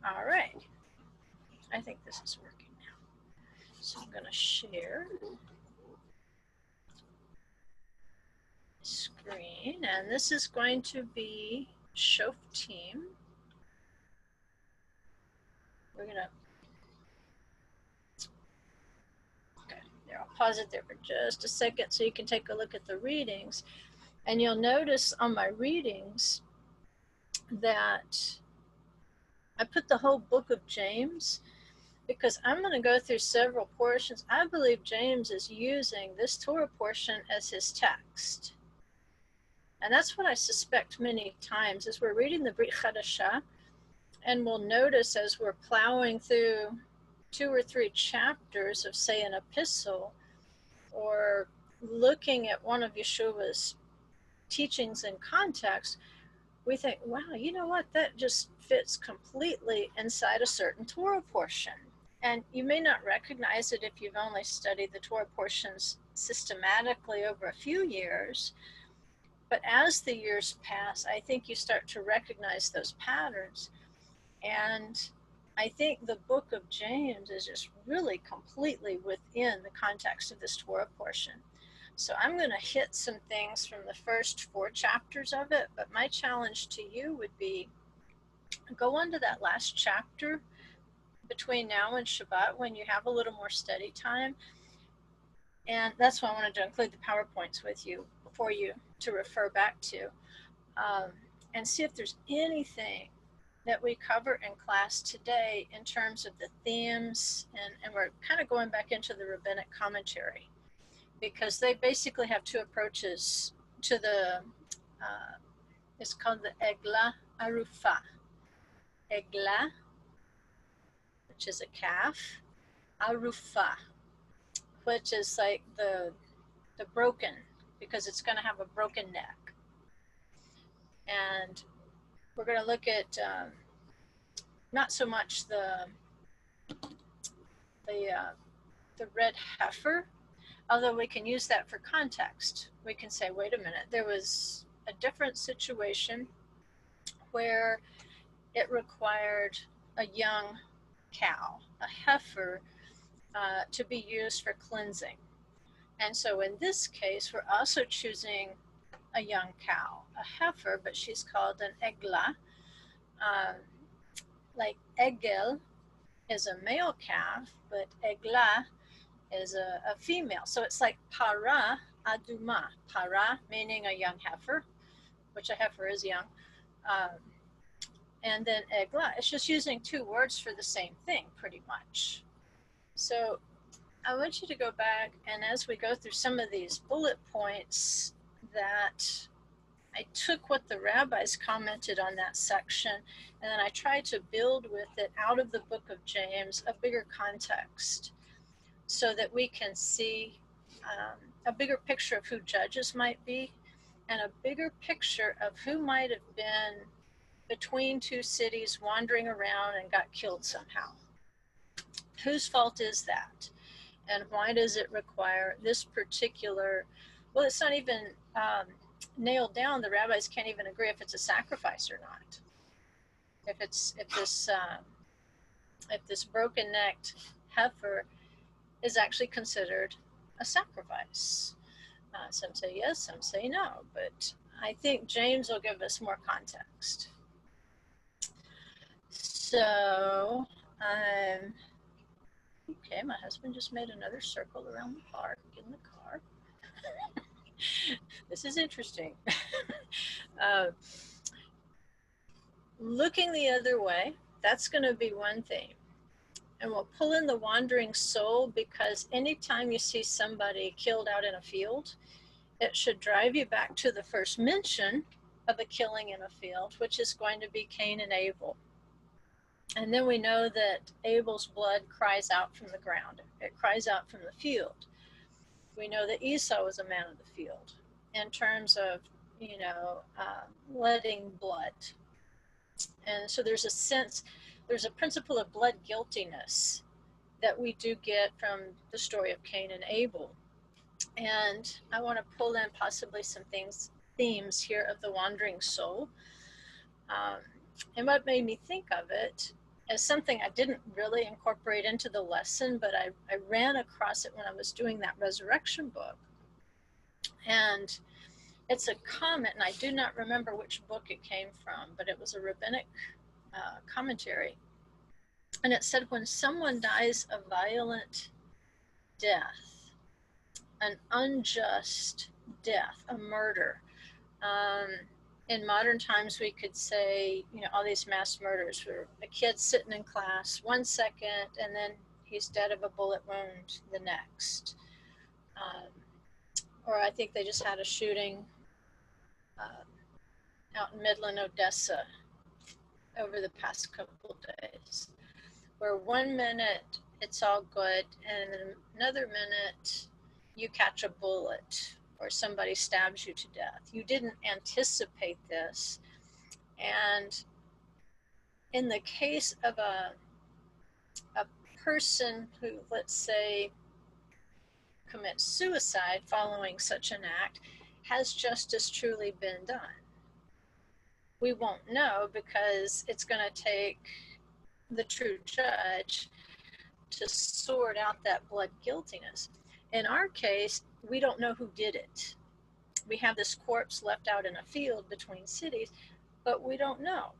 All right. I think this is working now. So I'm going to share screen, and this is going to be Shoftim. We're going to, okay, there, I'll pause it there for just a second so you can take a look at the readings. And you'll notice on my readings that I put the whole book of James because I'm going to go through several portions. I believe James is using this Torah portion as his text. And that's what I suspect many times as we're reading the Brit Chadashah, and we'll notice as we're plowing through 2 or 3 chapters of, say, an epistle, or looking at one of Yeshua's teachings in context, we think, wow, you know what, that just fits completely inside a certain Torah portion. And you may not recognize it if you've only studied the Torah portions systematically over a few years. But as the years pass, I think you start to recognize those patterns. And I think the book of James is just really completely within the context of this Torah portion. So I'm going to hit some things from the first 4 chapters of it, but my challenge to you would be go on to that last chapter between now and Shabbat when you have a little more study time. And that's why I wanted to include the PowerPoints with you for you to refer back to, and see if there's anything that we cover in class today in terms of the themes, and we're kind of going back into the rabbinic commentary, because they basically have 2 approaches to the, it's called the Egla Arufah. Eglah, which is a calf, Arufah, which is like the broken, because it's going to have a broken neck. And we're going to look at not so much the red heifer, although we can use that for context. We can say, wait a minute, there was a different situation where it required a young cow, a heifer, to be used for cleansing. And so in this case, we're also choosing a young cow, a heifer, but she's called an Eglah. Like Egel is a male calf, but Eglah is a female. So it's like para aduma, para meaning a young heifer, which a heifer is young, and then Eglah. It's just using 2 words for the same thing, pretty much. So I want you to go back, and as we go through some of these bullet points, that I took what the rabbis commented on that section, and then I tried to build with it out of the book of James a bigger context, so that we can see a bigger picture of who judges might be, and a bigger picture of who might have been between 2 cities wandering around and got killed somehow. Whose fault is that? And why does it require this particular, well, it's not even nailed down. The rabbis can't even agree if it's a sacrifice or not. If this broken-necked heifer is actually considered a sacrifice. Some say yes, some say no, but I think James will give us more context. So, okay, my husband just made another circle around the park in the car. This is interesting. Looking the other way, that's going to be one thing. And we'll pull in the wandering soul, because anytime you see somebody killed out in a field, it should drive you back to the first mention of a killing in a field, which is going to be Cain and Abel. And then we know that Abel's blood cries out from the ground. It cries out from the field. We know that Esau was a man of the field in terms of, letting blood. And so there's a sense, there's a principle of blood guiltiness that we do get from the story of Cain and Abel. And I want to pull in possibly some themes here of the wandering soul. And what made me think of it as something I didn't really incorporate into the lesson, but I ran across it when I was doing that resurrection book. And it's a comment, and I do not remember which book it came from, but it was a rabbinic commentary. And it said, when someone dies a violent death, an unjust death, a murder, in modern times, we could say, all these mass murders where a kid's sitting in class 1 second and then he's dead of a bullet wound the next. Or I think they just had a shooting out in Midland, Odessa over the past couple days, where 1 minute it's all good and then another minute you catch a bullet or somebody stabs you to death. You didn't anticipate this. And in the case of a person who, let's say, commits suicide following such an act, has justice truly been done? We won't know because it's going to take the true judge to sort out that blood guiltiness. In our case, we don't know who did it. We have this corpse left out in a field between cities, but we don't know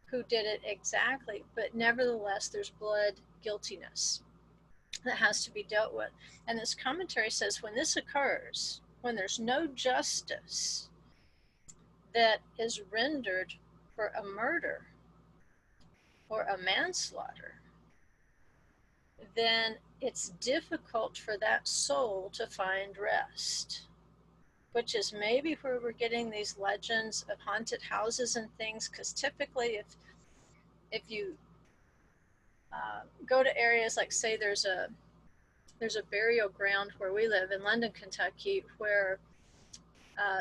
who did it exactly. But nevertheless, there's blood guiltiness that has to be dealt with. And this commentary says when this occurs, when there's no justice that is rendered for a murder or a manslaughter, then it's difficult for that soul to find rest, which is maybe where we're getting these legends of haunted houses and things. Because typically if you go to areas like, say, there's a burial ground where we live in London, Kentucky, where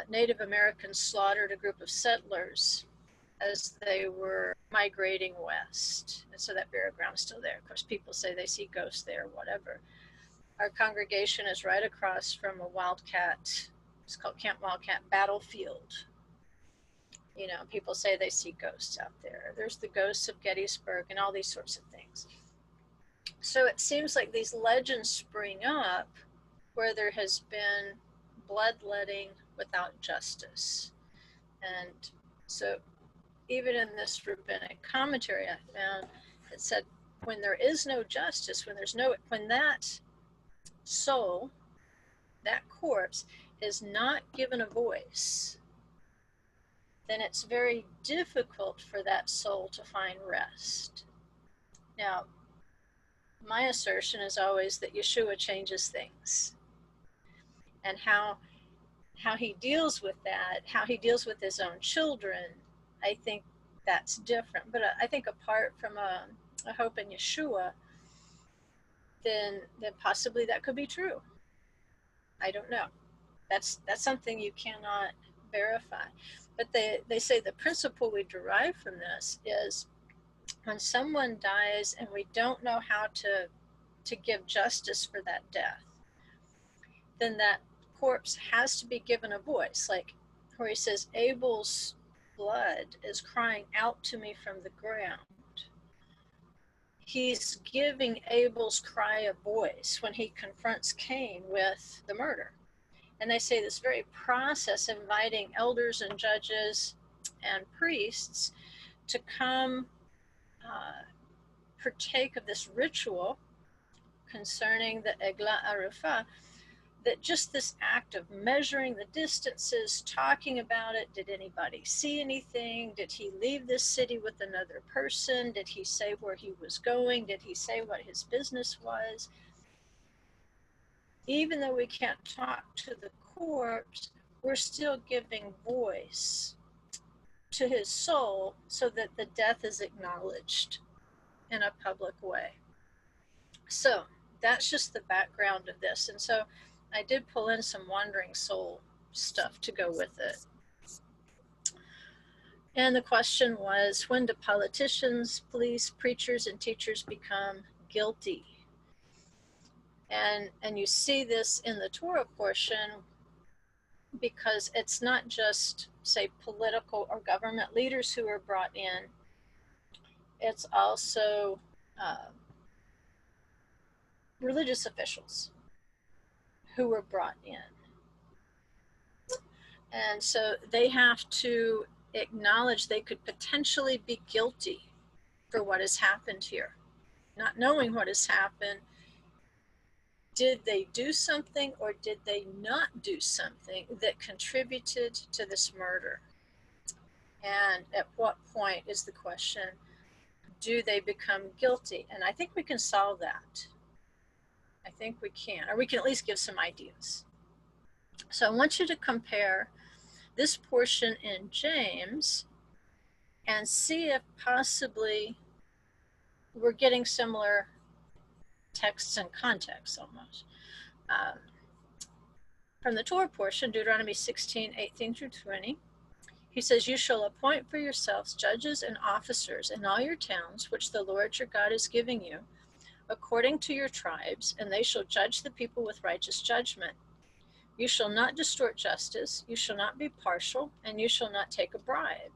Native Americans slaughtered a group of settlers as they were migrating west. And so that burial ground is still there. Of course, people say they see ghosts there, whatever. Our congregation is right across from a wildcat, it's called Camp Wildcat Battlefield. People say they see ghosts out there. There's the ghosts of Gettysburg and all these sorts of things. So it seems like these legends spring up where there has been bloodletting without justice. And so even in this rabbinic commentary I found, it said when there is no justice, when that soul, that corpse, is not given a voice, then it's very difficult for that soul to find rest. Now, my assertion is always that Yeshua changes things. And how he deals with that, how he deals with his own children, I think that's different. But I think apart from a hope in Yeshua, then possibly that could be true. I don't know. That's something you cannot verify. But they say the principle we derive from this is when someone dies and we don't know how to give justice for that death, then that corpse has to be given a voice. Like where he says, Abel's blood is crying out to me from the ground. He's giving Abel's cry a voice when he confronts Cain with the murder. And they say this very process, inviting elders and judges and priests to come partake of this ritual concerning the Egla Aruffa, that just this act of measuring the distances, talking about it, did anybody see anything? Did he leave this city with another person? Did he say where he was going? Did he say what his business was? Even though we can't talk to the corpse, we're still giving voice to his soul so that the death is acknowledged in a public way. So that's just the background of this. And so I did pull in some wandering soul stuff to go with it. And the question was, when do politicians, police, preachers, and teachers become guilty? And you see this in the Torah portion because it's not just, say, political or government leaders who are brought in. it's also religious officials who were brought in. And so they have to acknowledge they could potentially be guilty for what has happened here. Not knowing what has happened, did they do something or did they not do something that contributed to this murder? And at what point is the question, do they become guilty? And I think we can solve that. I think we can, or we can at least give some ideas. So I want you to compare this portion in James and see if possibly we're getting similar texts and contexts almost. From the Torah portion, Deuteronomy 16, 18 through 20, he says, "You shall appoint for yourselves judges and officers in all your towns, which the Lord your God is giving you, according to your tribes, and they shall judge the people with righteous judgment. You shall not distort justice, you shall not be partial, and you shall not take a bribe.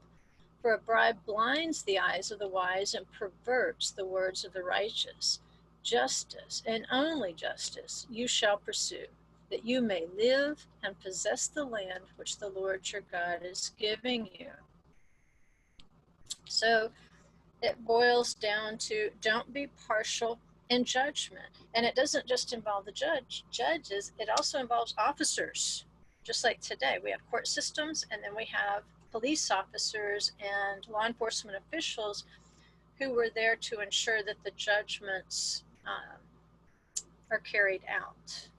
For a bribe blinds the eyes of the wise and perverts the words of the righteous. Justice, and only justice, you shall pursue, that you may live and possess the land which the Lord your God is giving you." So it boils down to, don't be partial in judgment. And it doesn't just involve the judges, it also involves officers. Just like today, we have court systems, and then we have police officers and law enforcement officials who were there to ensure that the judgments are carried out.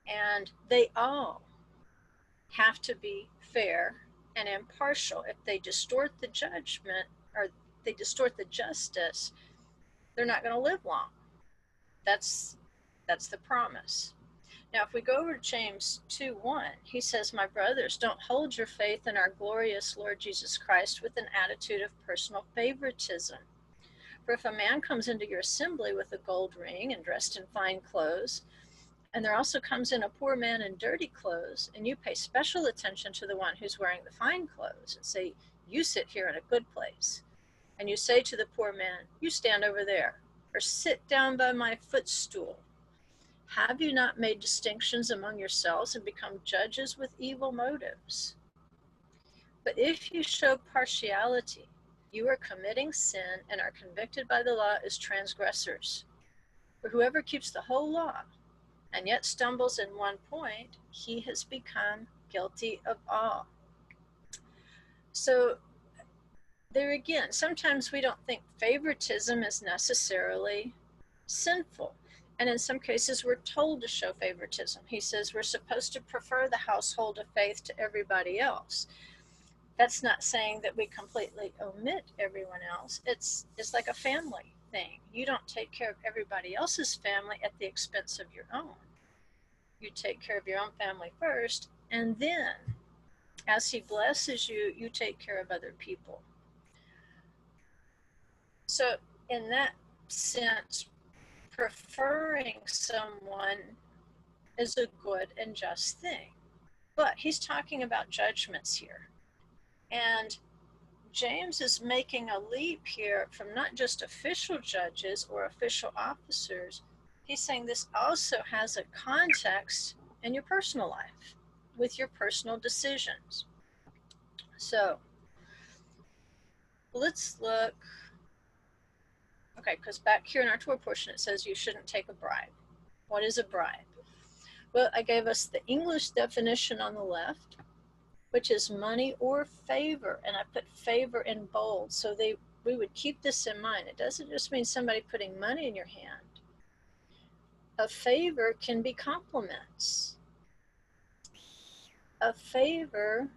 And they all have to be fair and impartial. If they distort the judgment or they distort the justice, they're not going to live long. That's the promise. Now, if we go over to James 2:1, he says, "My brothers, don't hold your faith in our glorious Lord Jesus Christ with an attitude of personal favoritism. For if a man comes into your assembly with a gold ring and dressed in fine clothes, and there also comes in a poor man in dirty clothes, and you pay special attention to the one who's wearing the fine clothes and say, 'You sit here in a good place,' and you say to the poor man, 'You stand over there,' or 'Sit down by my footstool,' have you not made distinctions among yourselves and become judges with evil motives? But if you show partiality, you are committing sin and are convicted by the law as transgressors. For whoever keeps the whole law and yet stumbles in one point, he has become guilty of all." So there again, sometimes we don't think favoritism is necessarily sinful. And in some cases, we're told to show favoritism. He says we're supposed to prefer the household of faith to everybody else. That's not saying that we completely omit everyone else. It's like a family thing. You don't take care of everybody else's family at the expense of your own. You take care of your own family first, and then as he blesses you, you take care of other people. So in that sense, preferring someone is a good and just thing. But he's talking about judgments here. And James is making a leap here from not just official judges or official officers. He's saying this also has a context in your personal life with your personal decisions. So let's look. Okay, because back here in our Torah portion, it says you shouldn't take a bribe. What is a bribe? Well, I gave us the English definition on the left, which is money or favor, and I put favor in bold, so we would keep this in mind. It doesn't just mean somebody putting money in your hand. A favor can be compliments. A favor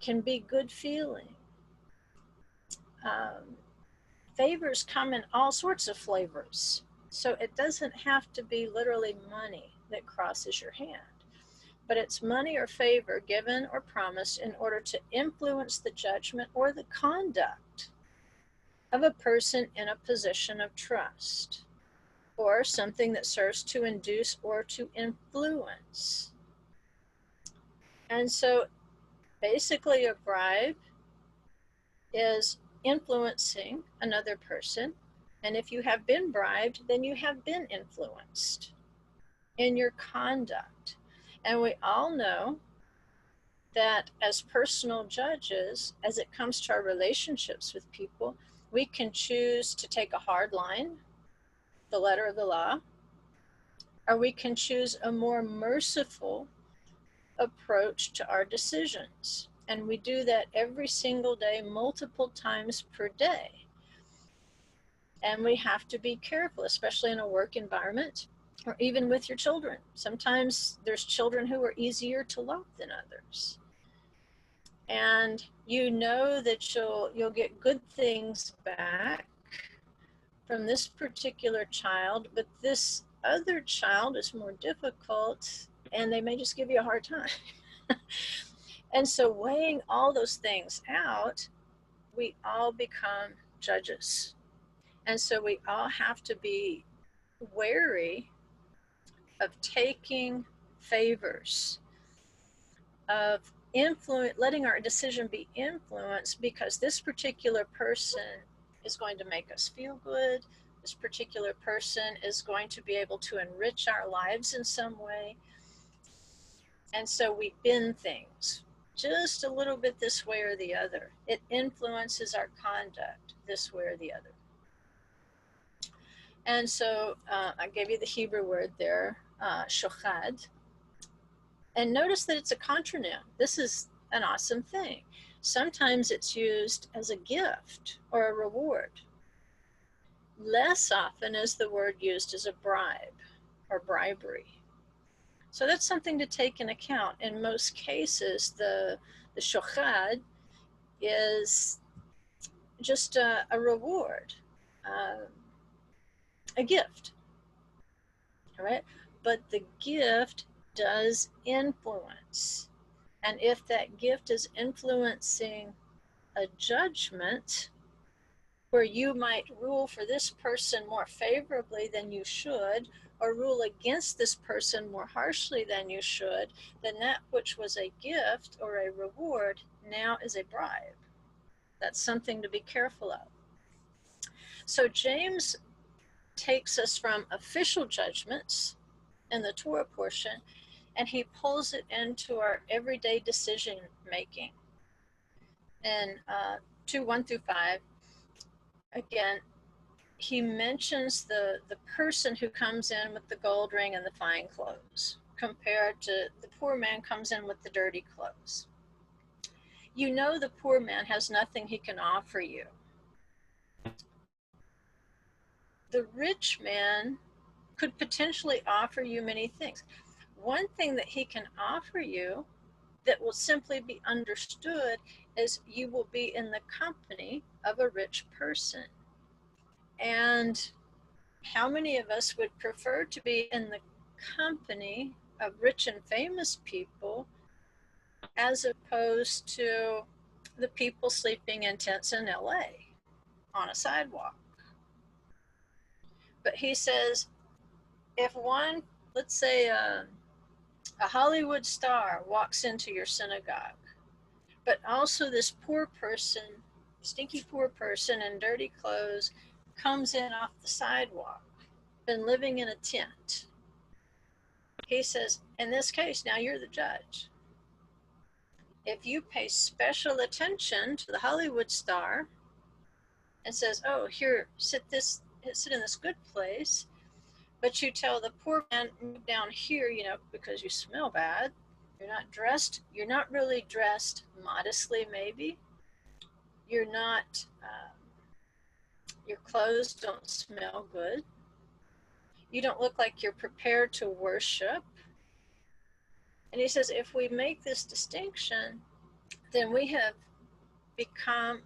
can be good feeling. Favors come in all sorts of flavors, so it doesn't have to be literally money that crosses your hand. But it's money or favor given or promised in order to influence the judgment or the conduct of a person in a position of trust, or something that serves to induce or to influence. And so basically a bribe is influencing another person. And if you have been bribed, then you have been influenced in your conduct. And we all know that as personal judges, as it comes to our relationships with people, we can choose to take a hard line, the letter of the law, or we can choose a more merciful approach to our decisions. And we do that every single day, multiple times per day. And we have to be careful, especially in a work environment or even with your children. Sometimes there's children who are easier to love than others. And you know that you'll get good things back from this particular child, but this other child is more difficult and they may just give you a hard time. And so weighing all those things out, we all become judges. And so we all have to be wary of taking favors, of letting our decision be influenced because this particular person is going to make us feel good. This particular person is going to be able to enrich our lives in some way. And so we bend things just a little bit this way or the other. It influences our conduct this way or the other. And so I gave you the Hebrew word there, shochad. And notice that it's a contronym. This is an awesome thing. Sometimes it's used as a gift or a reward. Less often is the word used as a bribe or bribery. So that's something to take in account. In most cases, the shochad is just a reward, a gift, all right? But the gift does influence. And if that gift is influencing a judgment where you might rule for this person more favorably than you should, or rule against this person more harshly than you should, then that which was a gift or a reward now is a bribe. That's something to be careful of. So James takes us from official judgments in the Torah portion, and he pulls it into our everyday decision making. In 2:1-5, again, he mentions the person who comes in with the gold ring and the fine clothes compared to the poor man comes in with the dirty clothes. You know the poor man has nothing he can offer you. The rich man could potentially offer you many things. One thing that he can offer you that will simply be understood is you will be in the company of a rich person. And how many of us would prefer to be in the company of rich and famous people as opposed to the people sleeping in tents in LA on a sidewalk? But he says, if one, let's say a Hollywood star walks into your synagogue, but also this poor person, stinky poor person in dirty clothes, comes in off the sidewalk, been living in a tent. He says, in this case, now you're the judge. If you pay special attention to the Hollywood star and says, oh, here, sit in this good place, but you tell the poor man, move down here, because you smell bad, you're not really dressed modestly, maybe. You're not, your clothes don't smell good. You don't look like you're prepared to worship. And he says, if we make this distinction, then we have become,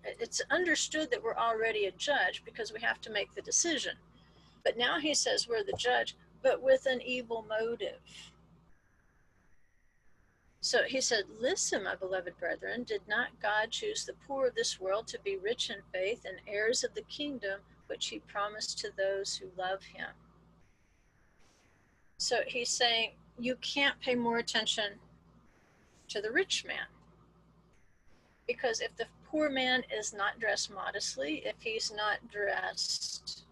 it's understood that we're already a judge because we have to make the decision. But now he says we're the judge, but with an evil motive. So he said, listen, my beloved brethren, did not God choose the poor of this world to be rich in faith and heirs of the kingdom which he promised to those who love him? So he's saying you can't pay more attention to the rich man. Because if the poor man is not dressed modestly, if he's not dressed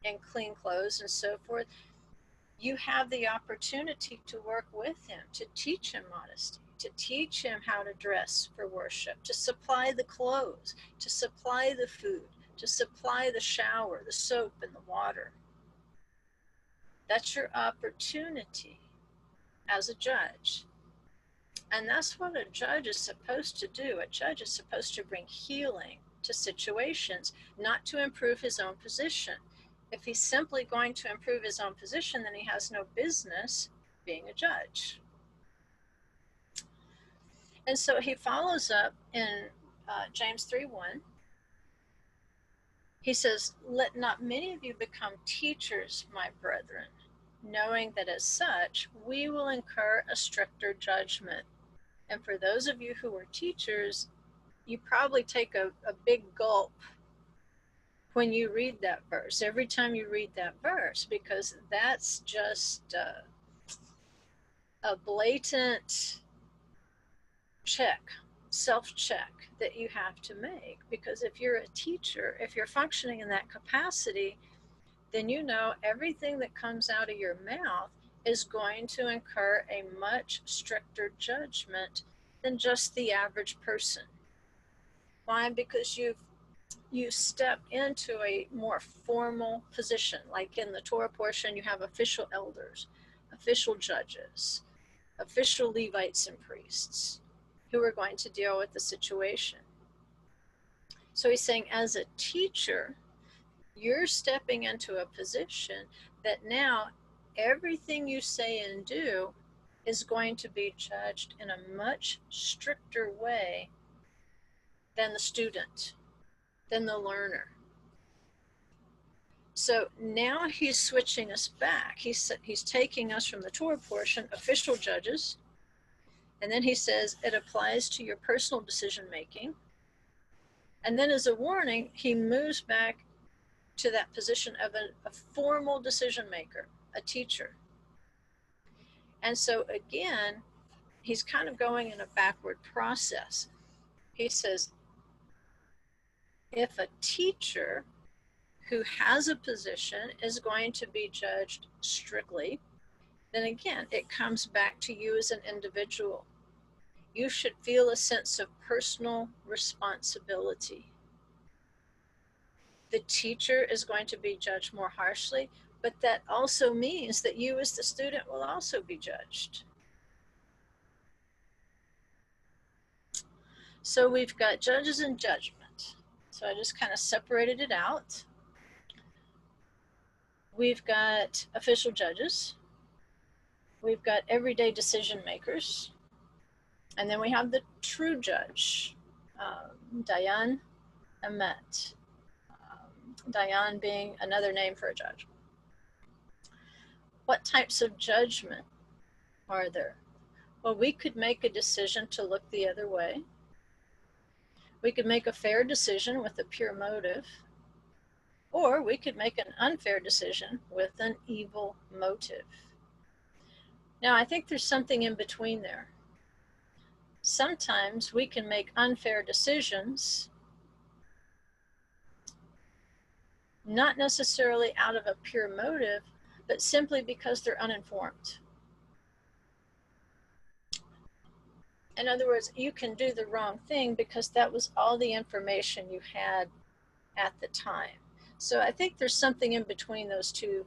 in clean clothes and so forth, you have the opportunity to work with him, to teach him modesty, to teach him how to dress for worship, to supply the clothes, to supply the food, to supply the shower, the soap, and the water. That's your opportunity as a judge. And that's what a judge is supposed to do. A judge is supposed to bring healing to situations, not to improve his own position. If he's simply going to improve his own position, then he has no business being a judge. And so he follows up in James 3:1. He says, "Let not many of you become teachers, my brethren, knowing that as such we will incur a stricter judgment." And for those of you who are teachers, you probably take a big gulp when you read that verse, every time you read that verse, because that's just a blatant check, self-check that you have to make. Because if you're a teacher, if you're functioning in that capacity, then you know everything that comes out of your mouth is going to incur a much stricter judgment than just the average person. Why? Because you step into a more formal position. Like in the Torah portion, you have official elders, official judges, official Levites and priests who are going to deal with the situation. So he's saying, as a teacher, you're stepping into a position that now everything you say and do is going to be judged in a much stricter way than the student, than the learner. So now he's switching us back. He's taking us from the Torah portion, official judges, and then he says it applies to your personal decision making. And then as a warning, he moves back to that position of a formal decision maker, a teacher. And so again, he's kind of going in a backward process. He says, if a teacher who has a position is going to be judged strictly, then again, it comes back to you as an individual. You should feel a sense of personal responsibility. The teacher is going to be judged more harshly, but that also means that you as the student will also be judged. So we've got judges and judgment. So I just kind of separated it out. We've got official judges. We've got everyday decision makers. And then we have the true judge, Dayan Emet. Dayan being another name for a judge. What types of judgment are there? Well, we could make a decision to look the other way. We could make a fair decision with a pure motive, or we could make an unfair decision with an evil motive. Now, I think there's something in between there. Sometimes we can make unfair decisions, not necessarily out of a pure motive, but simply because they're uninformed. In other words, you can do the wrong thing because that was all the information you had at the time. So I think there's something in between those two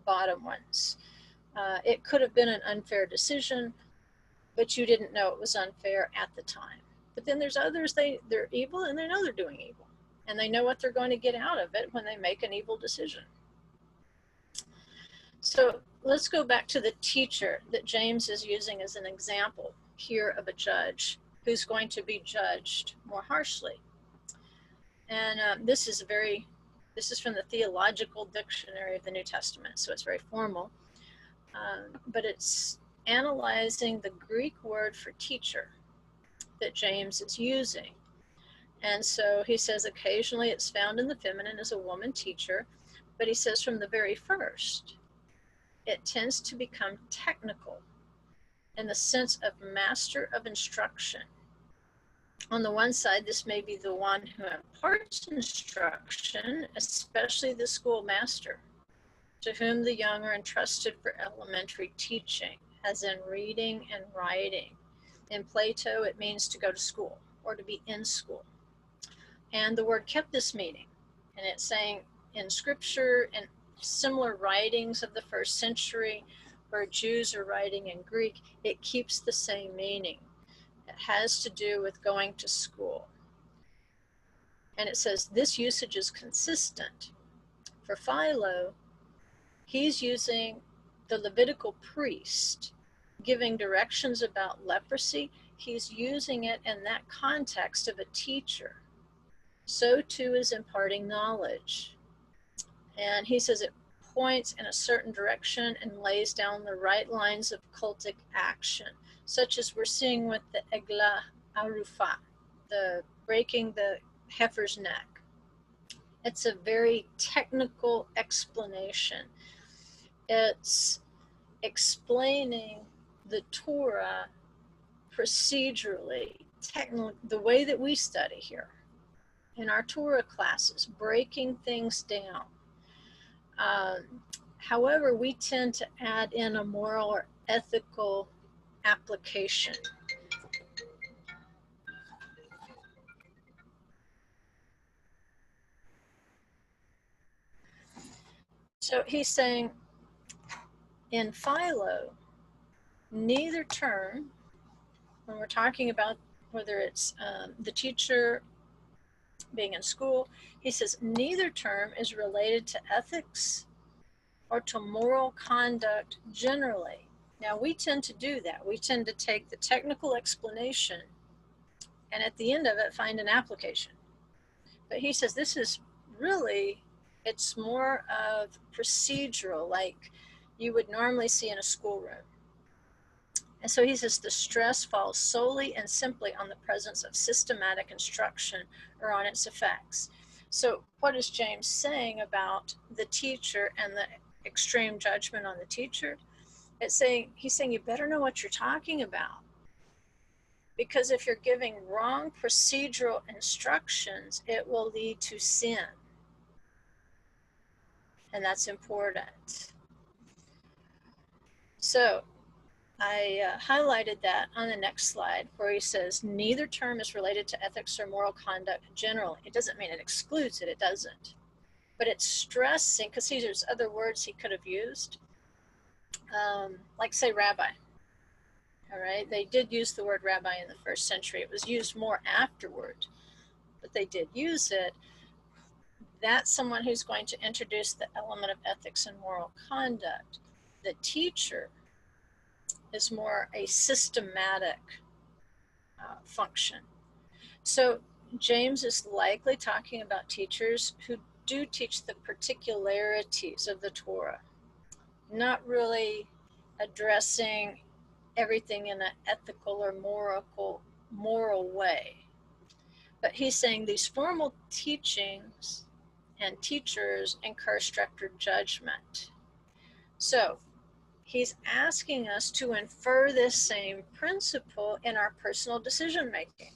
bottom ones. It could have been an unfair decision, but you didn't know it was unfair at the time. But then there's others, they're evil and they know they're doing evil. And they know what they're going to get out of it when they make an evil decision. So let's go back to the teacher that James is using as an example here of a judge who's going to be judged more harshly. And this is from the Theological Dictionary of the New Testament, so it's very formal. But it's analyzing the Greek word for teacher that James is using. And so he says occasionally it's found in the feminine as a woman teacher, but he says from the very first, it tends to become technical in the sense of master of instruction. On the one side, this may be the one who imparts instruction, especially the schoolmaster, to whom the young are entrusted for elementary teaching, as in reading and writing. In Plato, it means to go to school or to be in school. And the word kept this meaning. And it's saying in scripture and similar writings of the first century, where Jews are writing in Greek, it keeps the same meaning. It has to do with going to school. And it says this usage is consistent. For Philo, he's using the Levitical priest giving directions about leprosy. He's using it in that context of a teacher. So too is imparting knowledge. And he says it points in a certain direction and lays down the right lines of cultic action, such as we're seeing with the Egla Aruffa, the breaking the heifer's neck. It's a very technical explanation. It's explaining the Torah procedurally, the way that we study here in our Torah classes, breaking things down. However, we tend to add in a moral or ethical application. So he's saying in Philo, neither term, when we're talking about whether it's the teacher being in school, he says neither term is related to ethics or to moral conduct generally. Now, we tend to do that. We tend to take the technical explanation and at the end of it find an application. But he says this is really, it's more of procedural, like you would normally see in a schoolroom. And so he says the stress falls solely and simply on the presence of systematic instruction or on its effects. So what is James saying about the teacher and the extreme judgment on the teacher? He's saying you better know what you're talking about. Because if you're giving wrong procedural instructions, it will lead to sin. And that's important. So I highlighted that on the next slide where he says neither term is related to ethics or moral conduct generally. It doesn't mean it excludes it. It doesn't. But it's stressing, because there's other words he could have used, like say rabbi. All right, they did use the word rabbi in the first century. It was used more afterward, but they did use it. That's someone who's going to introduce the element of ethics and moral conduct. The teacher is more a systematic function. So James is likely talking about teachers who do teach the particularities of the Torah, not really addressing everything in an ethical or moral way. But he's saying these formal teachings and teachers incur stricter judgment. So he's asking us to infer this same principle in our personal decision making,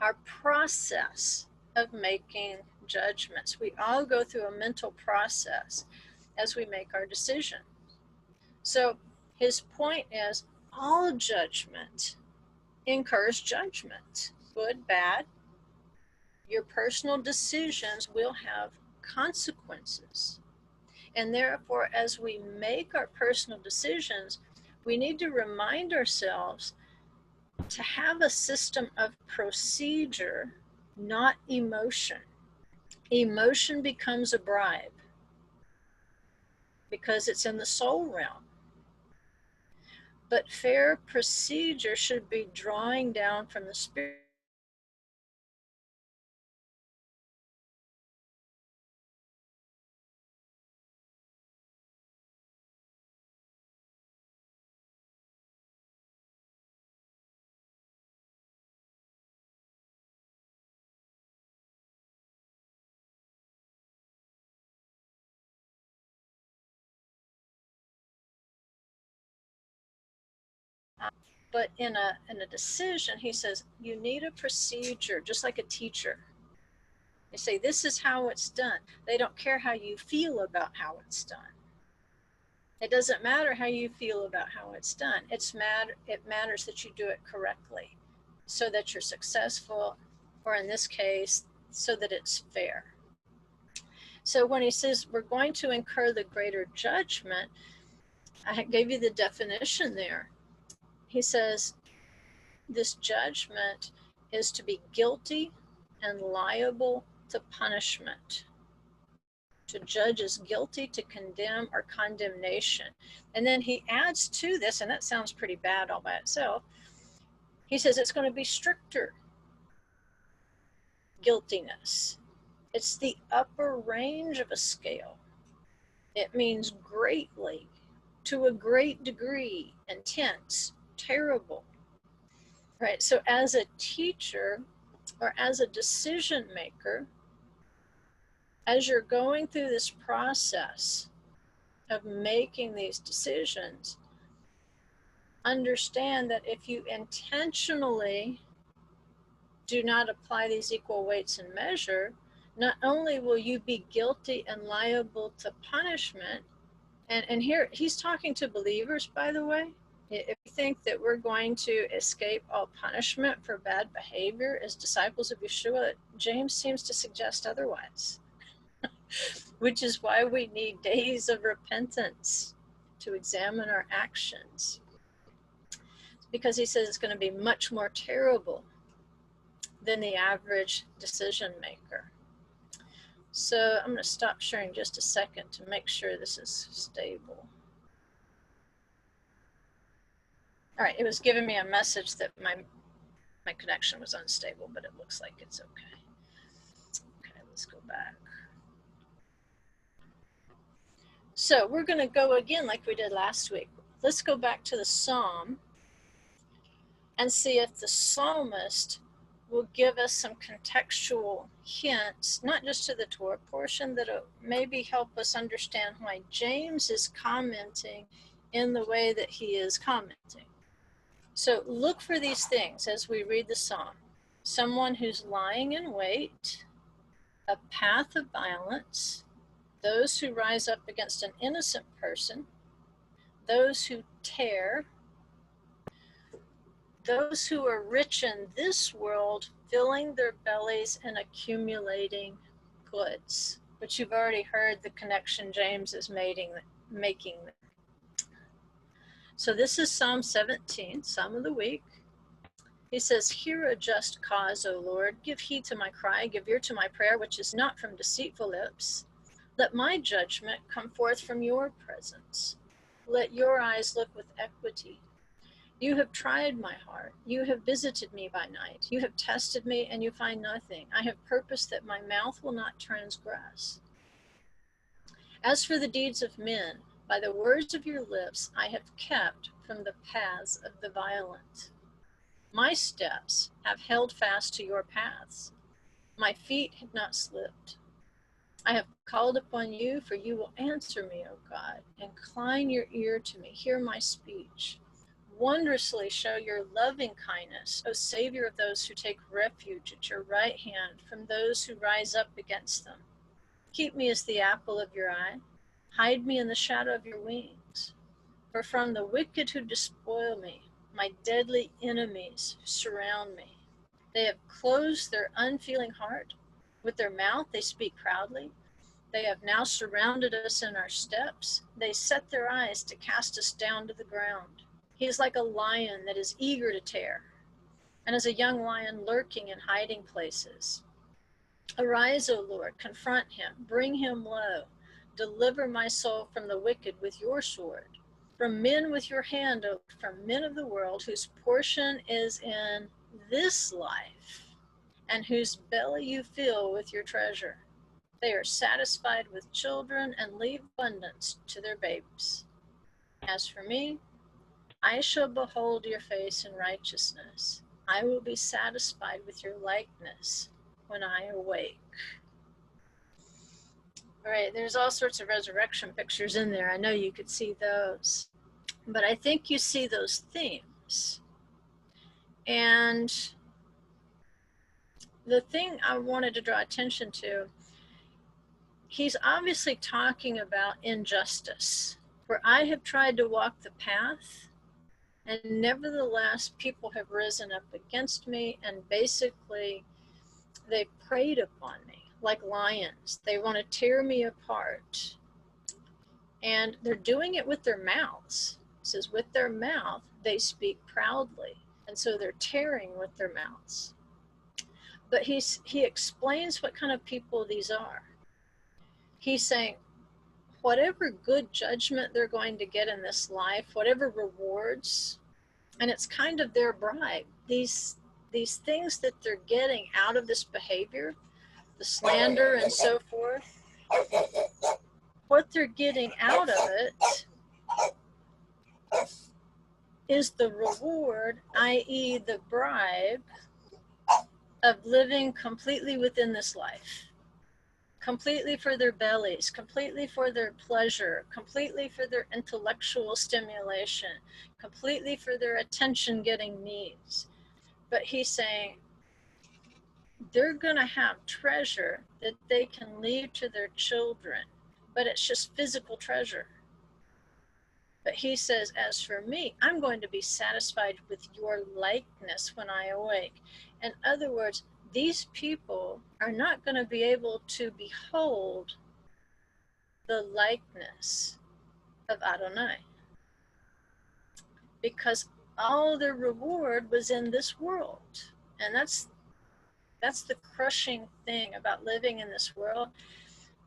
our process of making judgments. We all go through a mental process as we make our decision. So his point is all judgment incurs judgment, good, bad. Your personal decisions will have consequences. And therefore, as we make our personal decisions, we need to remind ourselves to have a system of procedure, not emotion. Emotion becomes a bribe because it's in the soul realm. But fair procedure should be drawing down from the spirit. But in a decision, he says, you need a procedure, just like a teacher. You say, this is how it's done. They don't care how you feel about how it's done. It doesn't matter how you feel about how it's done. It matters that you do it correctly so that you're successful, or in this case, so that it's fair. So when he says we're going to incur the greater judgment, I gave you the definition there. He says this judgment is to be guilty and liable to punishment. To judge is guilty, to condemn, or condemnation. And then he adds to this, and that sounds pretty bad all by itself. He says it's going to be stricter guiltiness. It's the upper range of a scale. It means greatly, to a great degree, intense, terrible. Right? So as a teacher or as a decision maker, as you're going through this process of making these decisions, understand that if you intentionally do not apply these equal weights and measure, not only will you be guilty and liable to punishment, and here he's talking to believers, by the way. If you think that we're going to escape all punishment for bad behavior as disciples of Yeshua, James seems to suggest otherwise, which is why we need days of repentance to examine our actions. Because he says it's going to be much more terrible than the average decision maker. So I'm going to stop sharing just a second to make sure this is stable. All right, it was giving me a message that my connection was unstable, but it looks like it's okay. Okay, let's go back. So we're going to go again like we did last week. Let's go back to the Psalm and see if the psalmist will give us some contextual hints, not just to the Torah portion, that maybe help us understand why James is commenting in the way that he is commenting. So look for these things as we read the psalm. Someone who's lying in wait, a path of violence, those who rise up against an innocent person, those who tear, those who are rich in this world, filling their bellies and accumulating goods, which you've already heard the connection James is making. So this is Psalm 17, Psalm of the Week. He says, hear a just cause, O Lord. Give heed to my cry. Give ear to my prayer, which is not from deceitful lips. Let my judgment come forth from your presence. Let your eyes look with equity. You have tried my heart. You have visited me by night. You have tested me, and you find nothing. I have purposed that my mouth will not transgress. As for the deeds of men, by the words of your lips, I have kept from the paths of the violent. My steps have held fast to your paths. My feet have not slipped. I have called upon you, for you will answer me, O God. Incline your ear to me. Hear my speech. Wondrously show your loving kindness, O Savior of those who take refuge at your right hand from those who rise up against them. Keep me as the apple of your eye. Hide me in the shadow of your wings. For from the wicked who despoil me, my deadly enemies surround me. They have closed their unfeeling heart. With their mouth they speak proudly. They have now surrounded us in our steps. They set their eyes to cast us down to the ground. He is like a lion that is eager to tear, and as a young lion lurking in hiding places. Arise, O Lord, confront him, bring him low. Deliver my soul from the wicked with your sword. From men with your hand, O, from men of the world, whose portion is in this life, and whose belly you fill with your treasure. They are satisfied with children and leave abundance to their babes. As for me, I shall behold your face in righteousness. I will be satisfied with your likeness when I awake. All right, there's all sorts of resurrection pictures in there. I know you could see those. But I think you see those themes. bellies. And the thing I wanted to draw attention to, he's obviously talking about injustice, where I have tried to walk the path, and nevertheless people have risen up against me, and basically they preyed upon me like lions. They want to tear me apart, and they're doing it with their mouths. It says with their mouth they speak proudly, and so they're tearing with their mouths. But he explains what kind of people these are. He's saying whatever good judgment they're going to get in this life, whatever rewards, and it's kind of their bribe, these things that they're getting out of this behavior, the slander and so forth, what they're getting out of it is the reward, i.e. the bribe of living completely within this life, completely for their bellies, completely for their pleasure, completely for their intellectual stimulation, completely for their attention-getting needs. But he's saying they're going to have treasure that they can leave to their children, but it's just physical treasure. But he says, as for me, I'm going to be satisfied with your likeness when I awake. In other words, these people are not going to be able to behold the likeness of Adonai, because all their reward was in this world. And that's the crushing thing about living in this world,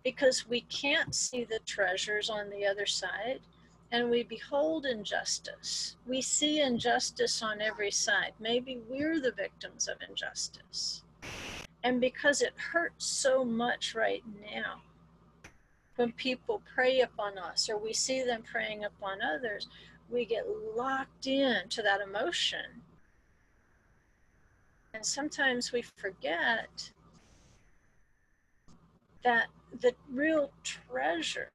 because we can't see the treasures on the other side, and we behold injustice. We see injustice on every side. Maybe we're the victims of injustice. And because it hurts so much right now, when people prey upon us or we see them preying upon others, we get locked into that emotion. And sometimes we forget that the real treasure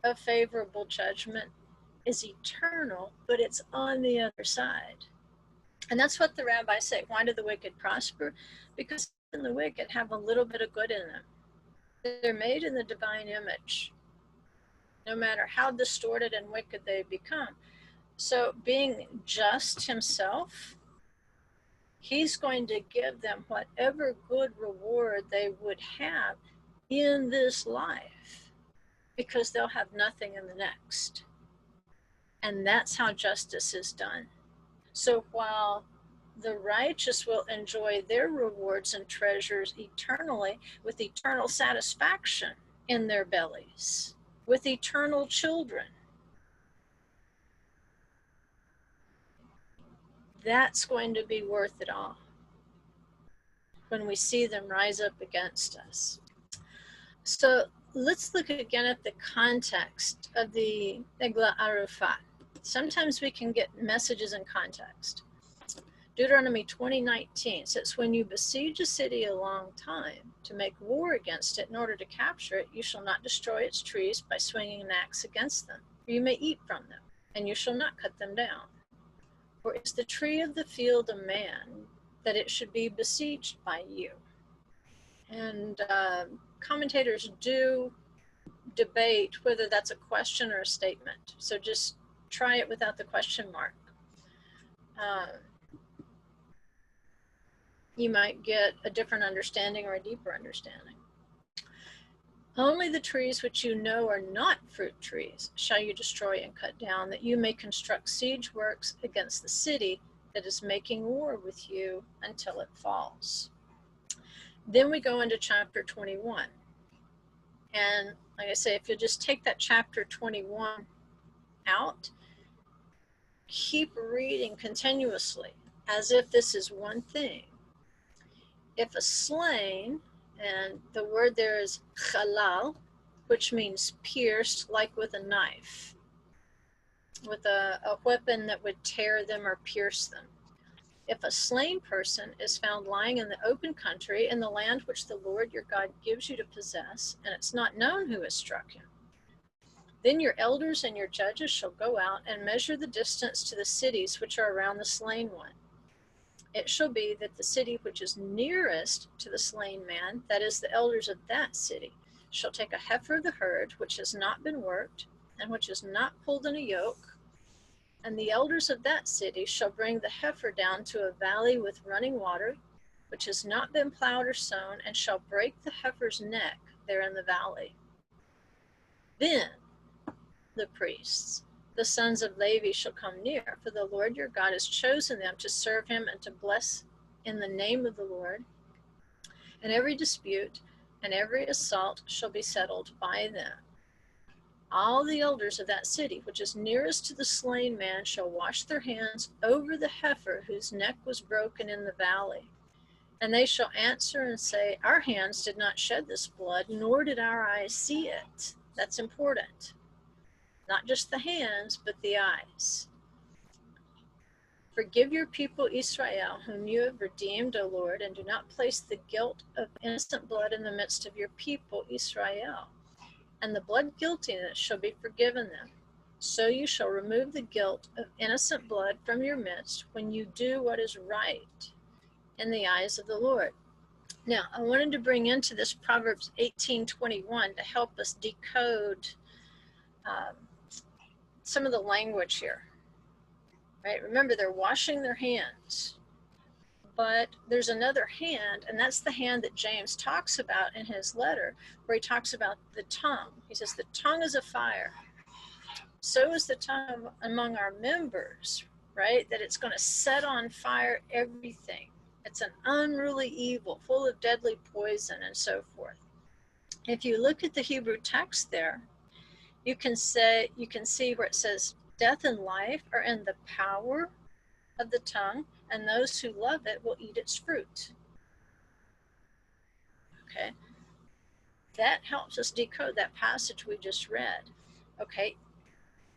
of favorable judgment is eternal, but it's on the other side. And that's what the rabbis say. Why do the wicked prosper? Because the wicked have a little bit of good in them. They're made in the divine image, no matter how distorted and wicked they become. So being just himself, he's going to give them whatever good reward they would have in this life, because they'll have nothing in the next. And that's how justice is done. So while the righteous will enjoy their rewards and treasures eternally, with eternal satisfaction in their bellies, with eternal children, that's going to be worth it all when we see them rise up against us. So let's look again at the context of the Egla Arufah. Sometimes we can get messages in context. Deuteronomy 20:19 says, when you besiege a city a long time to make war against it in order to capture it, you shall not destroy its trees by swinging an axe against them. For you may eat from them, and you shall not cut them down. For is the tree of the field a man, that it should be besieged by you? And commentators do debate whether that's a question or a statement. So just try it without the question mark. You might get a different understanding or a deeper understanding. Only the trees which you know are not fruit trees shall you destroy and cut down, that you may construct siege works against the city that is making war with you until it falls. Then we go into chapter 21. And like I say, if you just take that chapter 21 out, keep reading continuously as if this is one thing. If a slain, and the word there is halal, which means pierced, like with a knife, with a weapon that would tear them or pierce them. If a slain person is found lying in the open country in the land which the Lord your God gives you to possess, and it's not known who has struck him, Then your elders and your judges shall go out and measure the distance to the cities which are around the slain one. It shall be that the city which is nearest to the slain man, that is the elders of that city, shall take a heifer of the herd which has not been worked and which is not pulled in a yoke, and the elders of that city shall bring the heifer down to a valley with running water, which has not been plowed or sown, and shall break the heifer's neck there in the valley. Then the priests, the sons of Levi, shall come near, for the Lord your God has chosen them to serve him and to bless in the name of the Lord. And every dispute and every assault shall be settled by them. All the elders of that city, which is nearest to the slain man, shall wash their hands over the heifer whose neck was broken in the valley. And they shall answer and say, our hands did not shed this blood, nor did our eyes see it. That's important. Not just the hands, but the eyes. Forgive your people Israel, whom you have redeemed, O Lord, and do not place the guilt of innocent blood in the midst of your people Israel. And the blood guiltiness shall be forgiven them. So you shall remove the guilt of innocent blood from your midst when you do what is right in the eyes of the Lord. Now, I wanted to bring into this Proverbs 18:21 to help us decode some of the language here. Right? Remember, they're washing their hands. But there's another hand, and that's the hand that James talks about in his letter, where he talks about the tongue. He says, the tongue is a fire. So is the tongue among our members, right? That it's going to set on fire everything. It's an unruly evil, full of deadly poison and so forth. If you look at the Hebrew text there, you can see where it says, death and life are in the power of the tongue, and those who love it will eat its fruit. Okay, that helps us decode that passage we just read. Okay,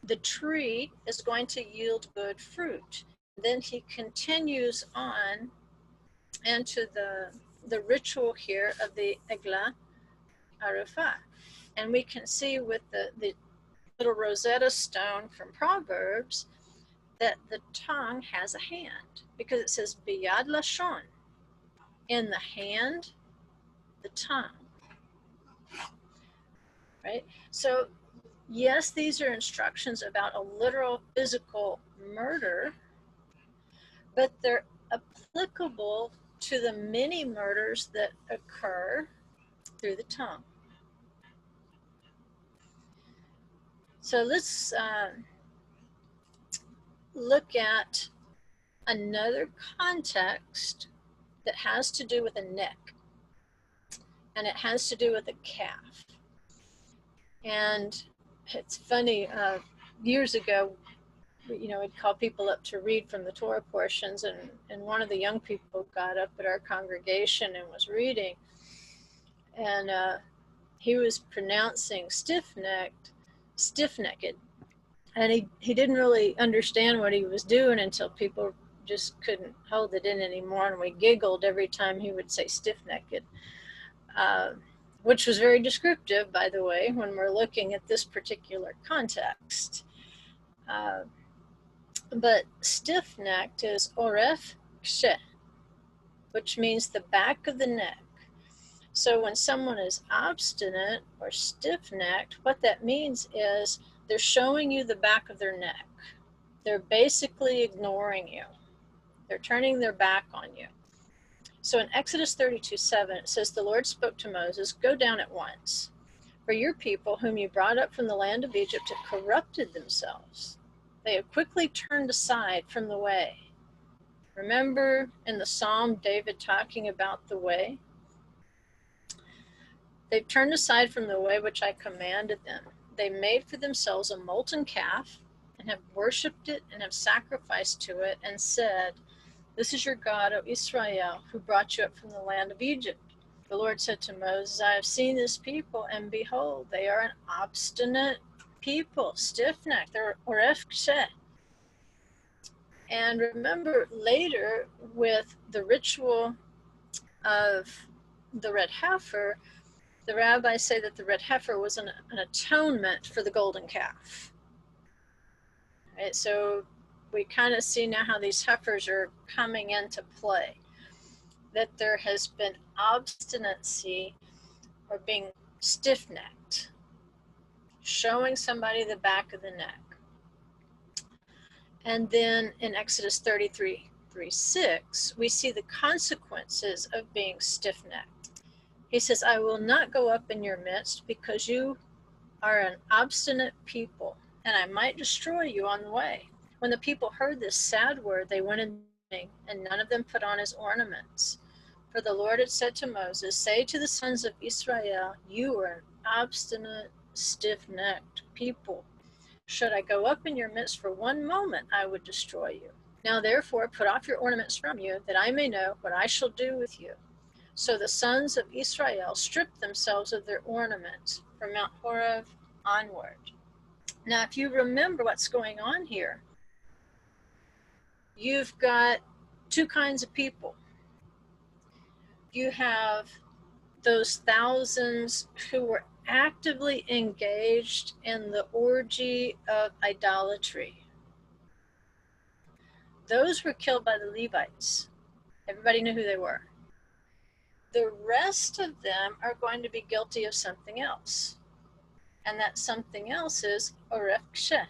the tree is going to yield good fruit. Then he continues on into the ritual here of the Egla Arufah. And we can see with the little Rosetta Stone from Proverbs that the tongue has a hand, because it says biyad lashon, in the hand, the tongue, right? So yes, these are instructions about a literal physical murder, but they're applicable to the many murders that occur through the tongue. So let's look at another context that has to do with a neck, and it has to do with a calf. And it's funny, years ago, we'd call people up to read from the Torah portions, and one of the young people got up at our congregation and was reading, and he was pronouncing stiff-necked, and he didn't really understand what he was doing until people just couldn't hold it in anymore, and we giggled every time he would say stiff-necked, which was very descriptive, by the way, when we're looking at this particular context. But stiff-necked is oref kshe, which means the back of the neck. So when someone is obstinate or stiff-necked, what that means is they're showing you the back of their neck. They're basically ignoring you. They're turning their back on you. So in Exodus 32:7, it says, the Lord spoke to Moses, go down at once, for your people whom you brought up from the land of Egypt have corrupted themselves. They have quickly turned aside from the way. Remember in the Psalm, David talking about the way? They've turned aside from the way which I commanded them. They made for themselves a molten calf and have worshipped it and have sacrificed to it and said, this is your God, O Israel, who brought you up from the land of Egypt. The Lord said to Moses, I have seen this people, and behold, they are an obstinate people, stiff-necked, they're oref kshe. And remember later with the ritual of the red heifer, The rabbis say that the red heifer was an atonement for the golden calf. Right? So we kind of see now how these heifers are coming into play, that there has been obstinacy or being stiff-necked, showing somebody the back of the neck. And then in Exodus 33:6, we see the consequences of being stiff-necked. He says, I will not go up in your midst because you are an obstinate people, and I might destroy you on the way. When the people heard this sad word, they went in mourning, and none of them put on his ornaments. For the Lord had said to Moses, say to the sons of Israel, you are an obstinate, stiff-necked people. Should I go up in your midst for one moment, I would destroy you. Now therefore put off your ornaments from you, that I may know what I shall do with you. So the sons of Israel stripped themselves of their ornaments from Mount Horeb onward. Now, if you remember what's going on here, you've got two kinds of people. You have those thousands who were actively engaged in the orgy of idolatry. Those were killed by the Levites. Everybody knew who they were. The rest of them are going to be guilty of something else. And that something else is oref ksheh,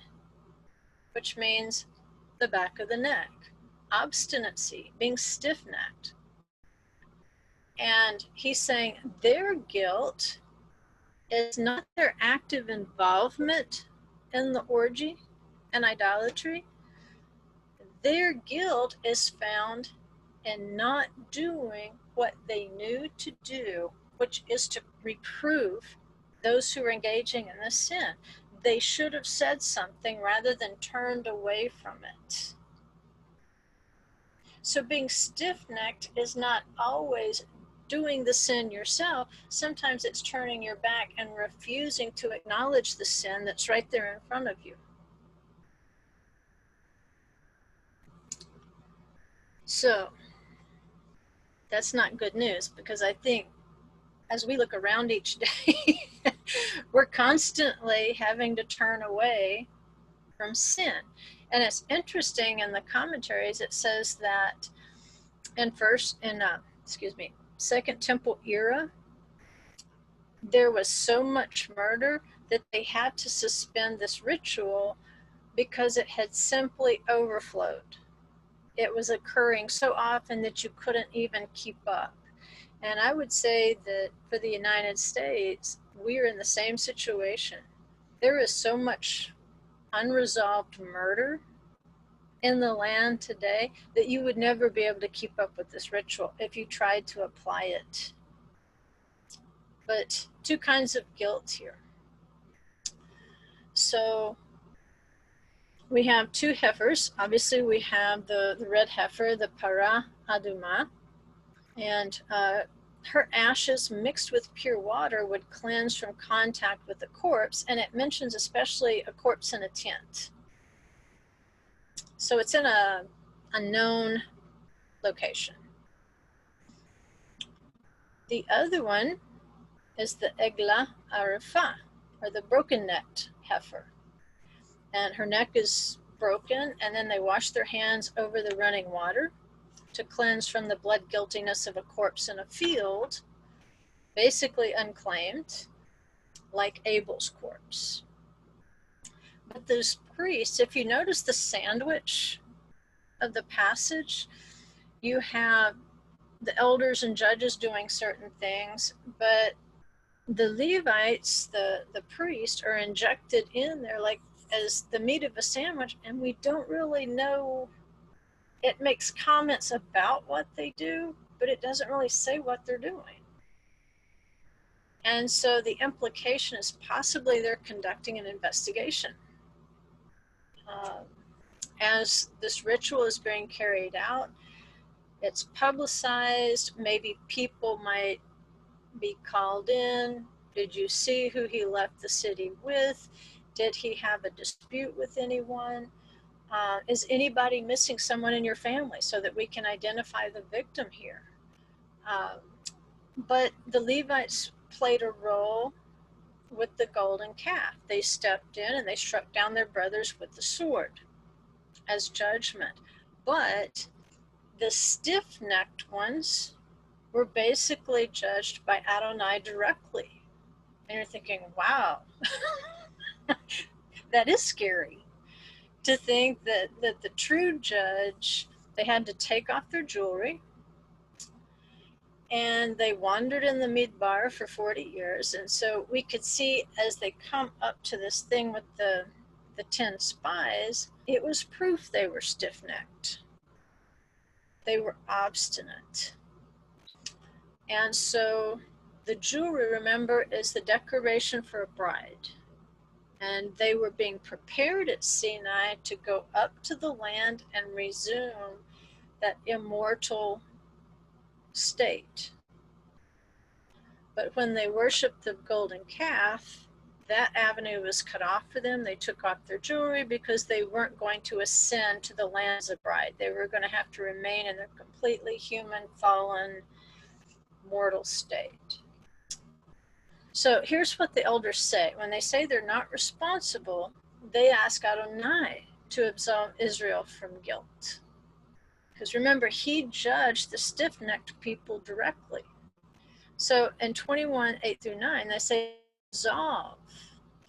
which means the back of the neck, obstinacy, being stiff-necked. And he's saying their guilt is not their active involvement in the orgy and idolatry. Their guilt is found in not doing what they knew to do, which is to reprove those who are engaging in this sin. They should have said something rather than turned away from it. So being stiff-necked is not always doing the sin yourself. Sometimes it's turning your back and refusing to acknowledge the sin that's right there in front of you. So that's not good news, because I think as we look around each day, we're constantly having to turn away from sin. And it's interesting in the commentaries, it says that in Second Temple era, there was so much murder that they had to suspend this ritual because it had simply overflowed. It was occurring so often that you couldn't even keep up. And I would say that for the United States, we are in the same situation. There is so much unresolved murder in the land today that you would never be able to keep up with this ritual if you tried to apply it. But two kinds of guilt here. So we have two heifers. Obviously, we have the red heifer, the para aduma, and her ashes mixed with pure water would cleanse from contact with the corpse, and it mentions especially a corpse in a tent. So it's in a known location. The other one is the Egla Aruffa, or the broken-necked heifer. And her neck is broken, and then they wash their hands over the running water to cleanse from the blood guiltiness of a corpse in a field, basically unclaimed, like Abel's corpse. But those priests, if you notice the sandwich of the passage, you have the elders and judges doing certain things, but the Levites, the priests, are injected in there like as the meat of a sandwich, and we don't really know. It makes comments about what they do, but it doesn't really say what they're doing. And so the implication is possibly they're conducting an investigation. As this ritual is being carried out, it's publicized. Maybe people might be called in. Did you see who he left the city with? Did he have a dispute with anyone? Is anybody missing someone in your family so that we can identify the victim here? But the Levites played a role with the golden calf. They stepped in and they struck down their brothers with the sword as judgment. But the stiff-necked ones were basically judged by Adonai directly. And you're thinking, wow, that is scary to think that the true judge, they had to take off their jewelry, and they wandered in the Midbar for 40 years. And so we could see as they come up to this thing with the 10 spies, it was proof they were stiff-necked. They were obstinate. And so the jewelry, remember, is the decoration for a bride. And they were being prepared at Sinai to go up to the land and resume that immortal state. But when they worshiped the golden calf, that avenue was cut off for them. They took off their jewelry because they weren't going to ascend to the land as a bride. They were going to have to remain in a completely human, fallen, mortal state. So here's what the elders say. When they say they're not responsible, they ask Adonai to absolve Israel from guilt. Because remember, he judged the stiff-necked people directly. So in 21, 8 through 9, they say, absolve,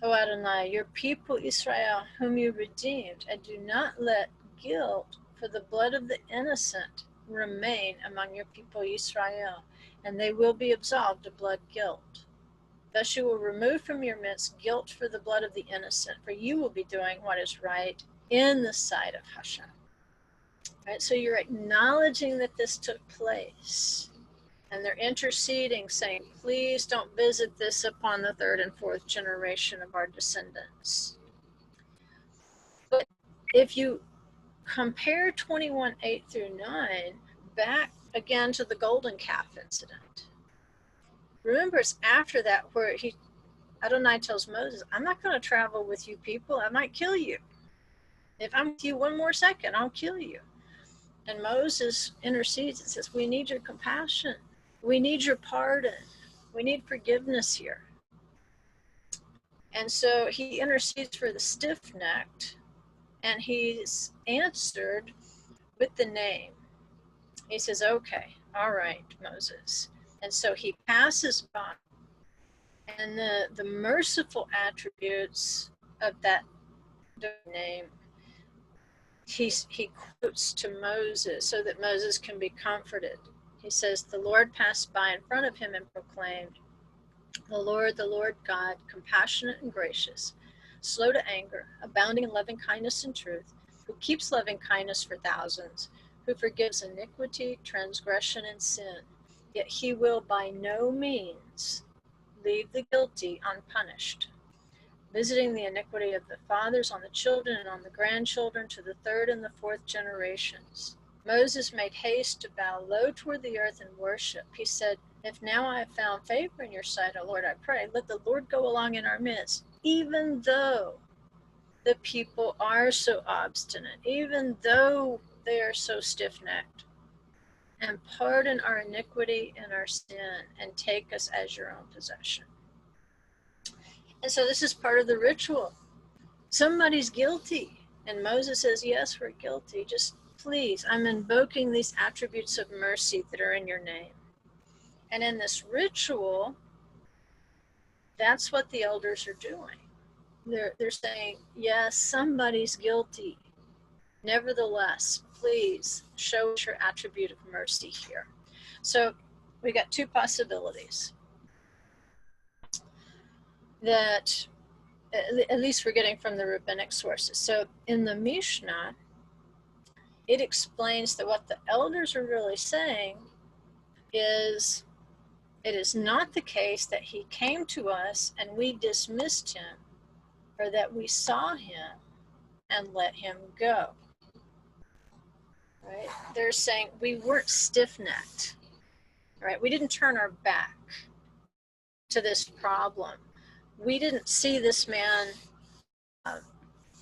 O Adonai, your people Israel, whom you redeemed, and do not let guilt for the blood of the innocent remain among your people Israel, and they will be absolved of blood guilt. Thus you will remove from your midst guilt for the blood of the innocent, for you will be doing what is right in the sight of Hashem. Right, so you're acknowledging that this took place. And they're interceding, saying, please don't visit this upon the third and fourth generation of our descendants. But if you compare 21, 8 through 9, back again to the golden calf incident. Remember, it's after that where Adonai tells Moses, I'm not going to travel with you people. I might kill you. If I'm with you one more second, I'll kill you. And Moses intercedes and says, we need your compassion. We need your pardon. We need forgiveness here. And so he intercedes for the stiff-necked, and he's answered with the name. He says, okay, all right, Moses. And so he passes by, and the merciful attributes of that name, he quotes to Moses so that Moses can be comforted. He says, the Lord passed by in front of him and proclaimed, the Lord God, compassionate and gracious, slow to anger, abounding in loving kindness and truth, who keeps loving kindness for thousands, who forgives iniquity, transgression, and sin. Yet he will by no means leave the guilty unpunished, visiting the iniquity of the fathers on the children and on the grandchildren to the third and the fourth generations. Moses made haste to bow low toward the earth and worship. He said, if now I have found favor in your sight, O Lord, I pray, let the Lord go along in our midst, even though the people are so obstinate, even though they are so stiff-necked, and pardon our iniquity and our sin, and take us as your own possession. And so this is part of the ritual. Somebody's guilty, and Moses says, yes, we're guilty. Just please, I'm invoking these attributes of mercy that are in your name. And in this ritual, that's what the elders are doing. They're saying, yes, somebody's guilty. Nevertheless, please show us your attribute of mercy here. So we got two possibilities that at least we're getting from the rabbinic sources. So in the Mishnah, it explains that what the elders are really saying is, it is not the case that he came to us and we dismissed him, or that we saw him and let him go. Right? They're saying we weren't stiff-necked. Right? We didn't turn our back to this problem. We didn't see this man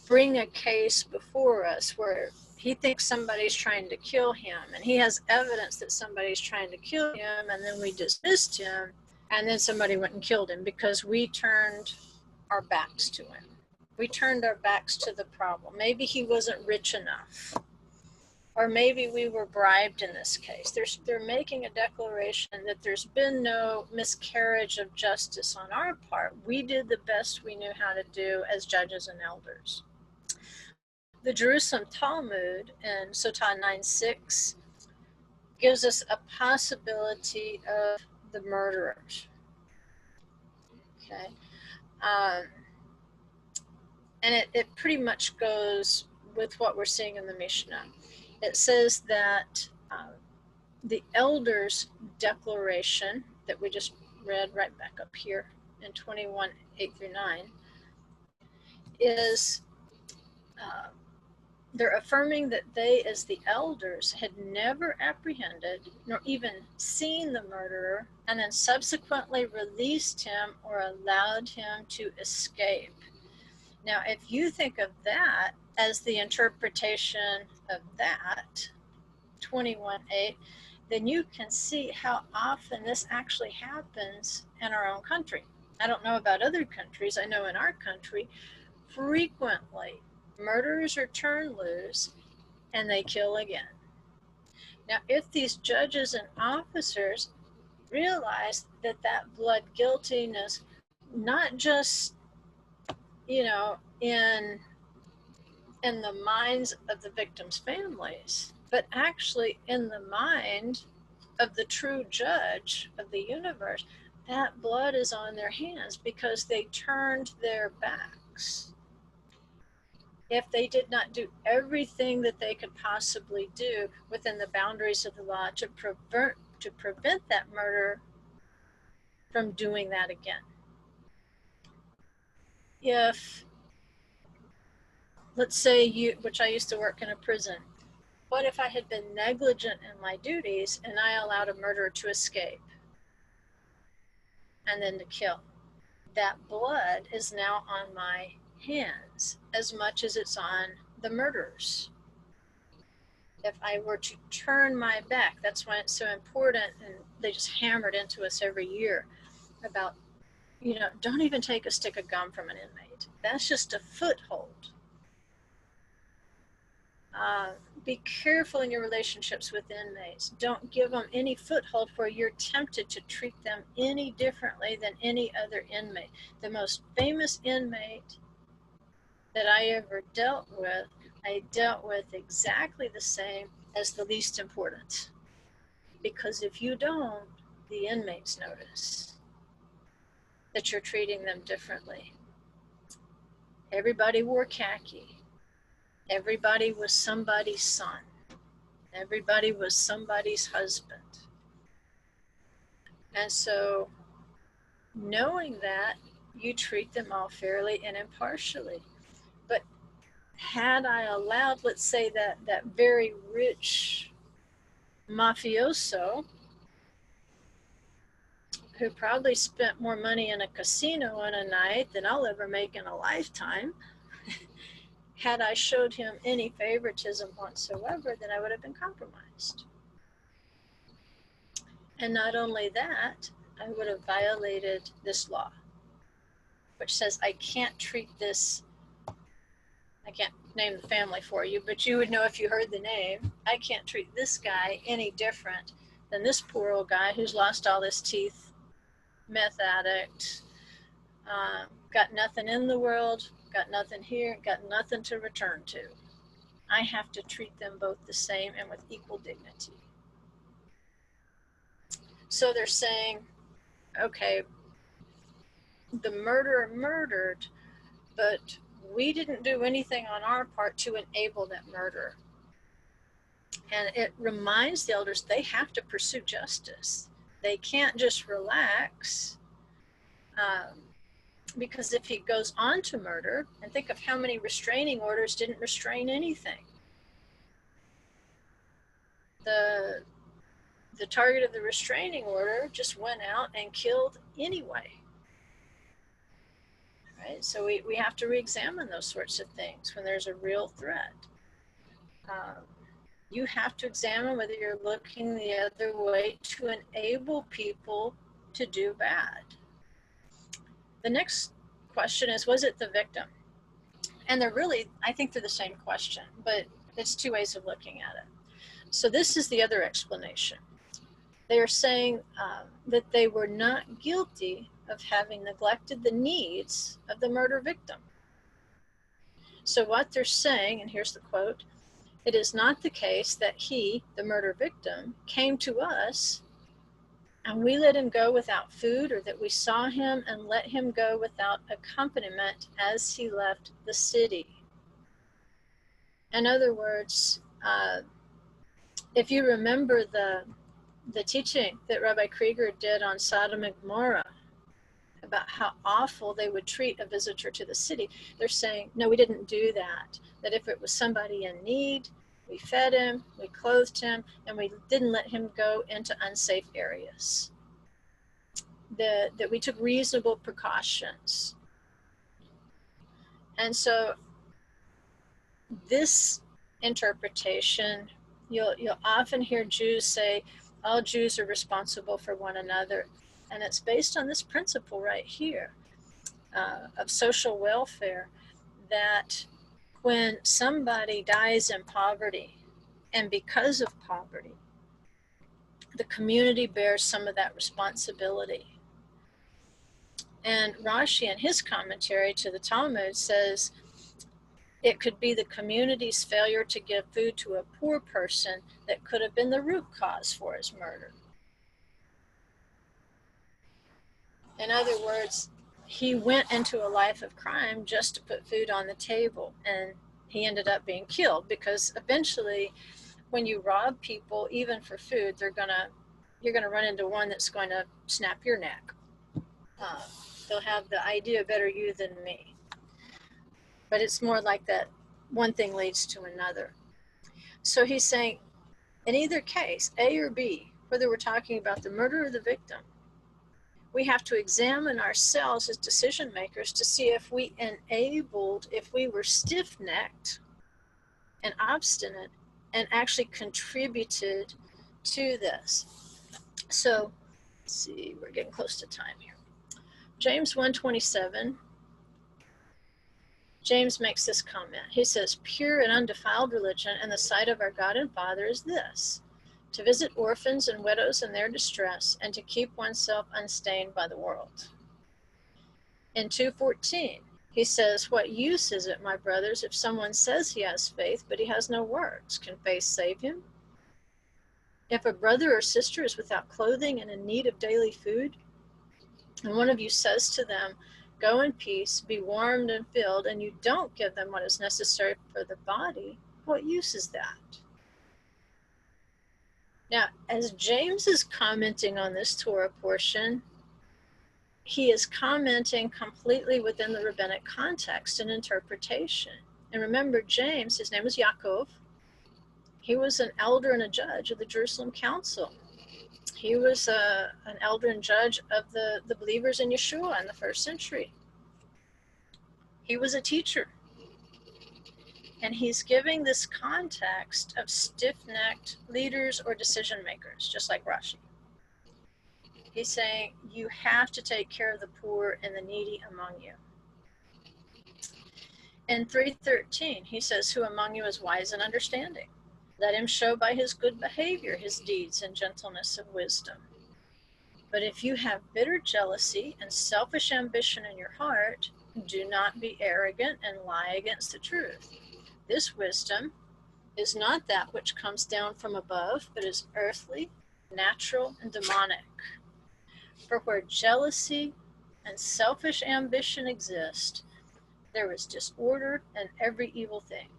bring a case before us where he thinks somebody's trying to kill him, and he has evidence that somebody's trying to kill him, and then we dismissed him And then somebody went and killed him because we turned our backs to him. We turned our backs to the problem. Maybe he wasn't rich enough. Or maybe we were bribed in this case. They're making a declaration that there's been no miscarriage of justice on our part. We did the best we knew how to do as judges and elders. The Jerusalem Talmud in Sotah 9:6 gives us a possibility of the murderers. Okay. And it pretty much goes with what we're seeing in the Mishnah. It says that the elders' declaration that we just read right back up here in 21:8-9 is they're affirming that they, as the elders, had never apprehended nor even seen the murderer, and then subsequently released him or allowed him to escape. Now, if you think of that as the interpretation of that, 21:8, then you can see how often this actually happens in our own country. I don't know about other countries. I know in our country, frequently, murderers are turned loose and they kill again. Now, if these judges and officers realize that that blood guiltiness, not just, in the minds of the victims' families, but actually in the mind of the true judge of the universe, that blood is on their hands because they turned their backs. If they did not do everything that they could possibly do within the boundaries of the law to prevent that murder from doing that again. If, let's say which I used to work in a prison, what if I had been negligent in my duties and I allowed a murderer to escape and then to kill? That blood is now on my hands as much as it's on the murderers. If I were to turn my back, that's why it's so important, and they just hammered into us every year about, don't even take a stick of gum from an inmate. That's just a foothold. Be careful in your relationships with inmates. Don't give them any foothold where you're tempted to treat them any differently than any other inmate. The most famous inmate that I ever dealt with, I dealt with exactly the same as the least important. Because if you don't, the inmates notice that you're treating them differently. Everybody wore khaki. Everybody was somebody's son. Everybody was somebody's husband. And so, knowing that, you treat them all fairly and impartially. But had I allowed, let's say, that very rich mafioso, who probably spent more money in a casino in a night than I'll ever make in a lifetime, had I showed him any favoritism whatsoever, then I would have been compromised. And not only that, I would have violated this law, which says I can't treat this, I can't name the family for you, but you would know if you heard the name, I can't treat this guy any different than this poor old guy who's lost all his teeth, meth addict, got nothing in the world, got nothing here, got nothing to return to. I have to treat them both the same and with equal dignity. So they're saying, okay, the murderer murdered, but we didn't do anything on our part to enable that murder. And it reminds the elders they have to pursue justice. They can't just relax, because if he goes on to murder, and think of how many restraining orders didn't restrain anything. The target of the restraining order just went out and killed anyway. Right? So we have to re-examine those sorts of things when there's a real threat. You have to examine whether you're looking the other way to enable people to do bad. The next question is, was it the victim? And they're really, I think they're the same question, but it's two ways of looking at it. So this is the other explanation. They are saying that they were not guilty of having neglected the needs of the murder victim. So what they're saying, and here's the quote, "It is not the case that he, the murder victim, came to us and we let him go without food, or that we saw him and let him go without accompaniment as he left the city." In other words, if you remember the teaching that Rabbi Krieger did on Sodom and Gomorrah about how awful they would treat a visitor to the city, they're saying, no, we didn't do that. That if it was somebody in need, we fed him, we clothed him, and we didn't let him go into unsafe areas. That we took reasonable precautions. And so this interpretation, you'll often hear Jews say, all Jews are responsible for one another. And it's based on this principle right here of social welfare, that when somebody dies in poverty, and because of poverty, the community bears some of that responsibility. And Rashi, in his commentary to the Talmud, says it could be the community's failure to give food to a poor person that could have been the root cause for his murder. In other words, he went into a life of crime just to put food on the table, and he ended up being killed, because eventually when you rob people, even for food, you're gonna run into one that's going to snap your neck. They'll have the idea, better you than me. But it's more like that one thing leads to another. So he's saying, in either case, A or B, whether we're talking about the murder or the victim, we have to examine ourselves as decision makers to see if we were stiff-necked and obstinate and actually contributed to this. So, let's see, we're getting close to time here. James 1:27, James makes this comment. He says, "Pure and undefiled religion in the sight of our God and Father is this, to visit orphans and widows in their distress, and to keep oneself unstained by the world." In 2:14, he says, "What use is it, my brothers, if someone says he has faith, but he has no works? Can faith save him? If a brother or sister is without clothing and in need of daily food, and one of you says to them, 'Go in peace, be warmed and filled,' and you don't give them what is necessary for the body, what use is that?" Now, as James is commenting on this Torah portion, he is commenting completely within the rabbinic context and interpretation. And remember, James, his name was Yaakov. He was an elder and a judge of the Jerusalem Council. He was an elder and judge of the believers in Yeshua in the first century. He was a teacher. And he's giving this context of stiff-necked leaders or decision makers, just like Rashi. He's saying, you have to take care of the poor and the needy among you. In 3:13, he says, "Who among you is wise and understanding? Let him show by his good behavior his deeds and gentleness of wisdom. But if you have bitter jealousy and selfish ambition in your heart, do not be arrogant and lie against the truth. This wisdom is not that which comes down from above, but is earthly, natural, and demonic. For where jealousy and selfish ambition exist, there is disorder and every evil thing.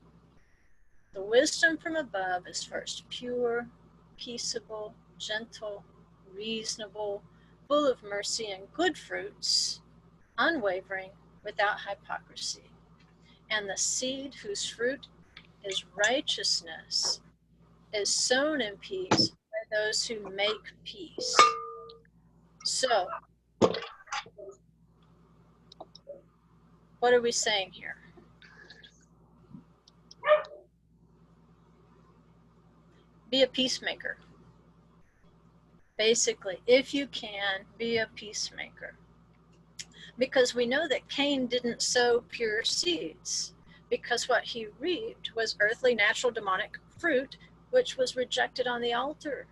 The wisdom from above is first pure, peaceable, gentle, reasonable, full of mercy and good fruits, unwavering, without hypocrisy. And the seed whose fruit is righteousness is sown in peace by those who make peace." So, what are we saying here? Be a peacemaker. Basically, if you can, be a peacemaker. Because we know that Cain didn't sow pure seeds, because what he reaped was earthly, natural, demonic fruit, which was rejected on the altar.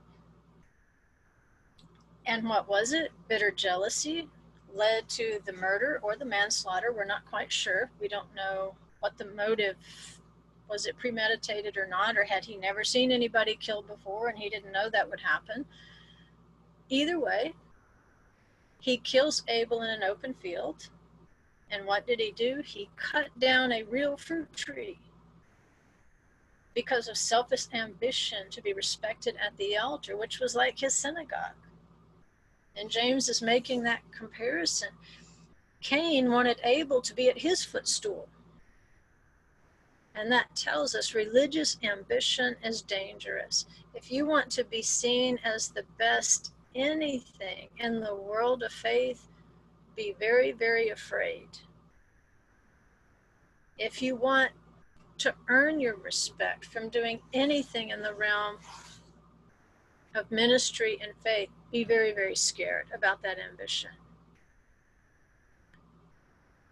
And what was it? Bitter jealousy led to the murder or the manslaughter. We're not quite sure. We don't know what the motive was. It premeditated or not, or had he never seen anybody killed before and he didn't know that would happen? Either way, he kills Abel in an open field. And what did he do? He cut down a real fruit tree because of selfish ambition to be respected at the altar, which was like his synagogue. And James is making that comparison. Cain wanted Abel to be at his footstool. And that tells us religious ambition is dangerous. If you want to be seen as the best anything in the world of faith, be very, very afraid. If you want to earn your respect from doing anything in the realm of ministry and faith, be very, very scared about that ambition.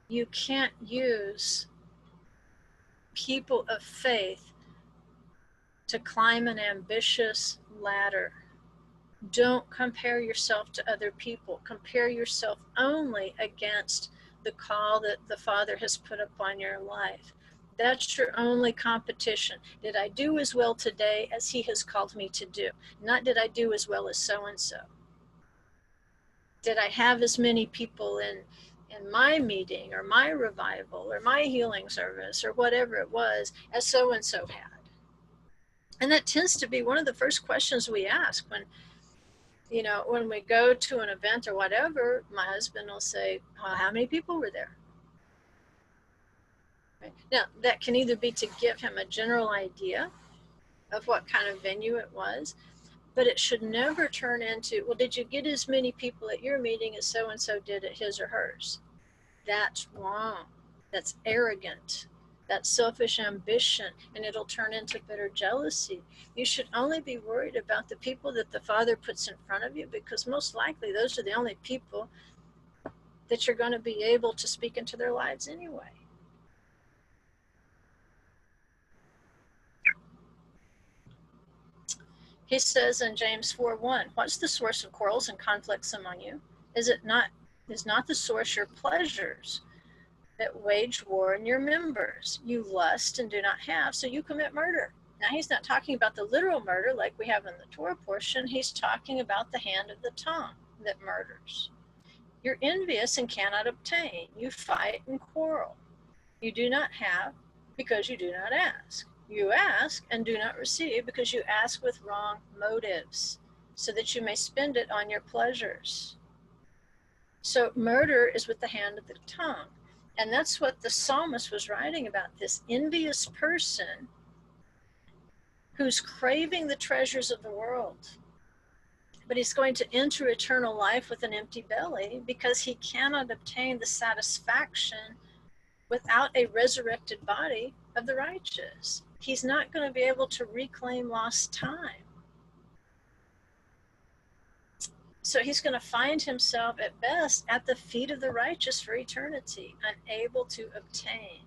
You can't use people of faith to climb an ambitious ladder. Don't compare yourself to other people. Compare yourself only against the call that the Father has put upon your life. That's your only competition. Did I do as well today as He has called me to do? Not did I do as well as so-and-so. Did I have as many people in my meeting or my revival or my healing service or whatever it was as so-and-so had? And that tends to be one of the first questions we ask when we go to an event or whatever. My husband will say, how many people were there? Right? Now, that can either be to give him a general idea of what kind of venue it was, but it should never turn into, well, did you get as many people at your meeting as so-and-so did at his or hers? That's wrong. That's arrogant. That's selfish ambition, and it'll turn into bitter jealousy. You should only be worried about the people that the Father puts in front of you, because most likely those are the only people that you're going to be able to speak into their lives anyway. He says in James 4:1, what's the source of quarrels and conflicts among you? Is not the source your pleasures that wage war in your members? You lust and do not have, so you commit murder. Now, he's not talking about the literal murder like we have in the Torah portion. He's talking about the hand of the tongue that murders. You're envious and cannot obtain. You fight and quarrel. You do not have because you do not ask. You ask and do not receive because you ask with wrong motives, so that you may spend it on your pleasures. So murder is with the hand of the tongue. And that's what the psalmist was writing about, this envious person who's craving the treasures of the world. But he's going to enter eternal life with an empty belly because he cannot obtain the satisfaction without a resurrected body of the righteous. He's not going to be able to reclaim lost time. So he's going to find himself at best at the feet of the righteous for eternity, unable to obtain.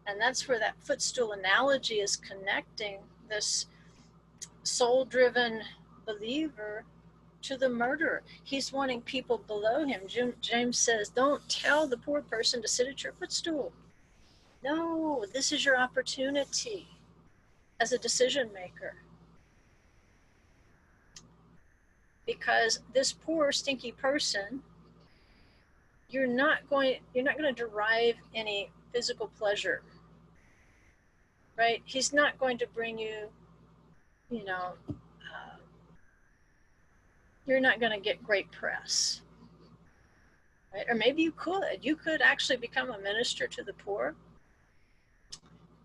And that's where that footstool analogy is connecting this soul-driven believer to the murderer. He's wanting people below him. James says, don't tell the poor person to sit at your footstool. No, this is your opportunity as a decision maker. Because this poor, stinky person, you're not going to derive any physical pleasure, right? He's not going to bring you, you're not going to get great press, right? Or maybe you could actually become a minister to the poor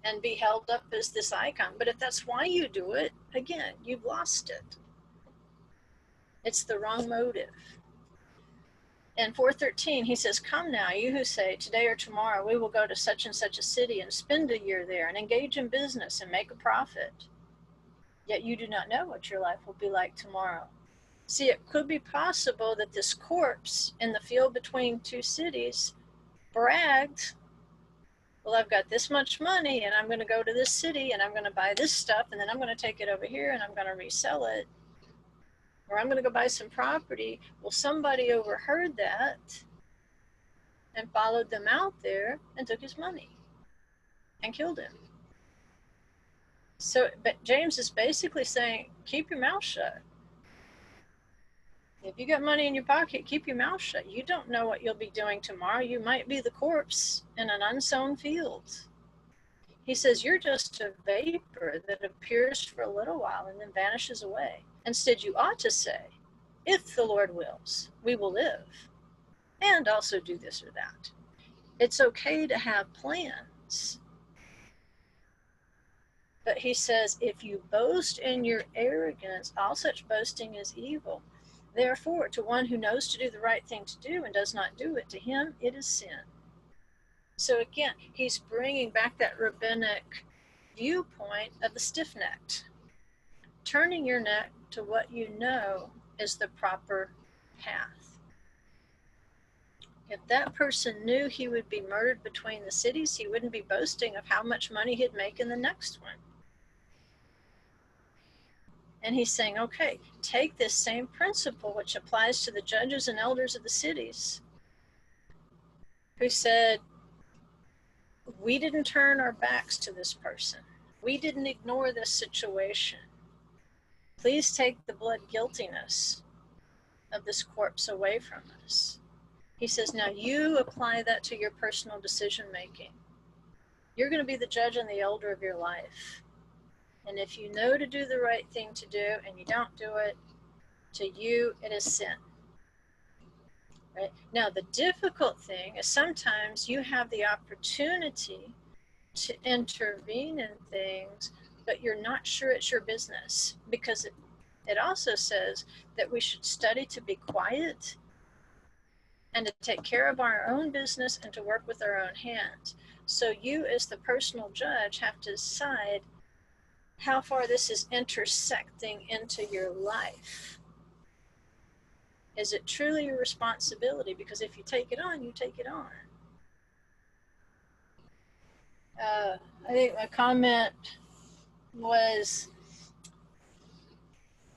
and be held up as this icon. But if that's why you do it, again, you've lost it. It's the wrong motive. In 4:13, he says, come now, you who say, today or tomorrow we will go to such and such a city and spend a year there and engage in business and make a profit. Yet you do not know what your life will be like tomorrow. See, it could be possible that this corpse in the field between two cities bragged, well, I've got this much money and I'm going to go to this city and I'm going to buy this stuff and then I'm going to take it over here and I'm going to resell it. Or I'm going to go buy some property. Well, somebody overheard that and followed them out there and took his money and killed him. So, but James is basically saying, keep your mouth shut. If you got money in your pocket, keep your mouth shut. You don't know what you'll be doing tomorrow. You might be the corpse in an unsown field. He says, you're just a vapor that appears for a little while and then vanishes away. Instead, you ought to say, if the Lord wills, we will live and also do this or that. It's okay to have plans. But he says, if you boast in your arrogance, all such boasting is evil. Therefore, to one who knows to do the right thing to do and does not do it, to him it is sin. So again, he's bringing back that rabbinic viewpoint of the stiff-necked, turning your neck to what you know is the proper path. If that person knew he would be murdered between the cities, he wouldn't be boasting of how much money he'd make in the next one. And he's saying, okay, take this same principle, which applies to the judges and elders of the cities, who said, we didn't turn our backs to this person. We didn't ignore this situation. Please take the blood guiltiness of this corpse away from us. He says, now you apply that to your personal decision making. You're going to be the judge and the elder of your life. And if you know to do the right thing to do and you don't do it, to you it is sin. Right? Now, the difficult thing is sometimes you have the opportunity to intervene in things, but you're not sure it's your business, because it also says that we should study to be quiet and to take care of our own business and to work with our own hands. So you, as the personal judge, have to decide how far this is intersecting into your life. Is it truly your responsibility? Because if you take it on, you take it on. I think my comment was,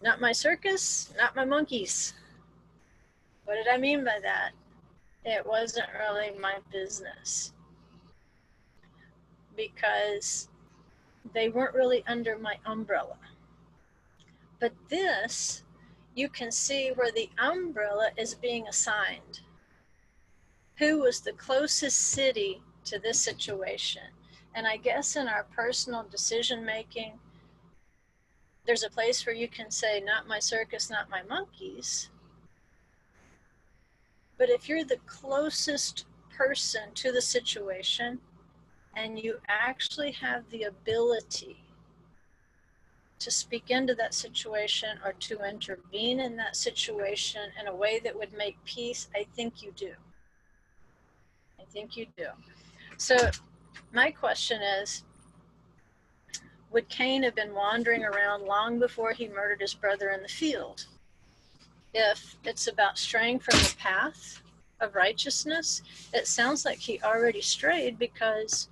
not my circus, not my monkeys. What did I mean by that? It wasn't really my business, because they weren't really under my umbrella. But this, you can see where the umbrella is being assigned. Who was the closest city to this situation? And I guess in our personal decision making, there's a place where you can say, not my circus, not my monkeys. But if you're the closest person to the situation and you actually have the ability to speak into that situation or to intervene in that situation in a way that would make peace, I think you do. I think you do. So my question is, would Cain have been wandering around long before he murdered his brother in the field? If it's about straying from the path of righteousness, it sounds like he already strayed, because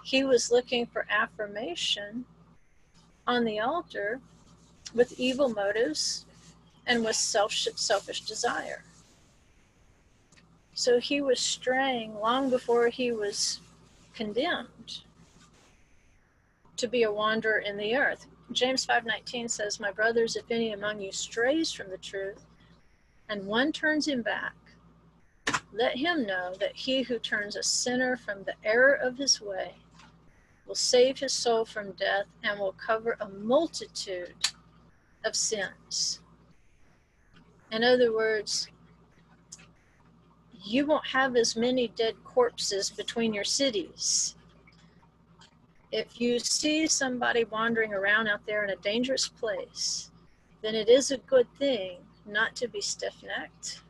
he was looking for affirmation on the altar with evil motives and with selfish desire. So he was straying long before he was condemned to be a wanderer in the earth. James 5:19 says, my brothers, if any among you strays from the truth, and one turns him back, let him know that he who turns a sinner from the error of his way will save his soul from death and will cover a multitude of sins. In other words, you won't have as many dead corpses between your cities. If you see somebody wandering around out there in a dangerous place, then it is a good thing not to be stiff-necked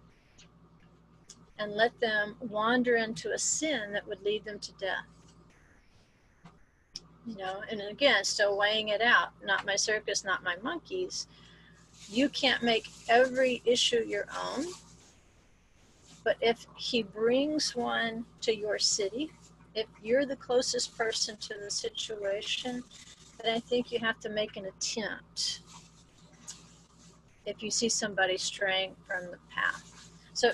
and let them wander into a sin that would lead them to death. You know, and again, still weighing it out, not my circus, not my monkeys. You can't make every issue your own, but if he brings one to your city, if you're the closest person to the situation, then I think you have to make an attempt if you see somebody straying from the path. So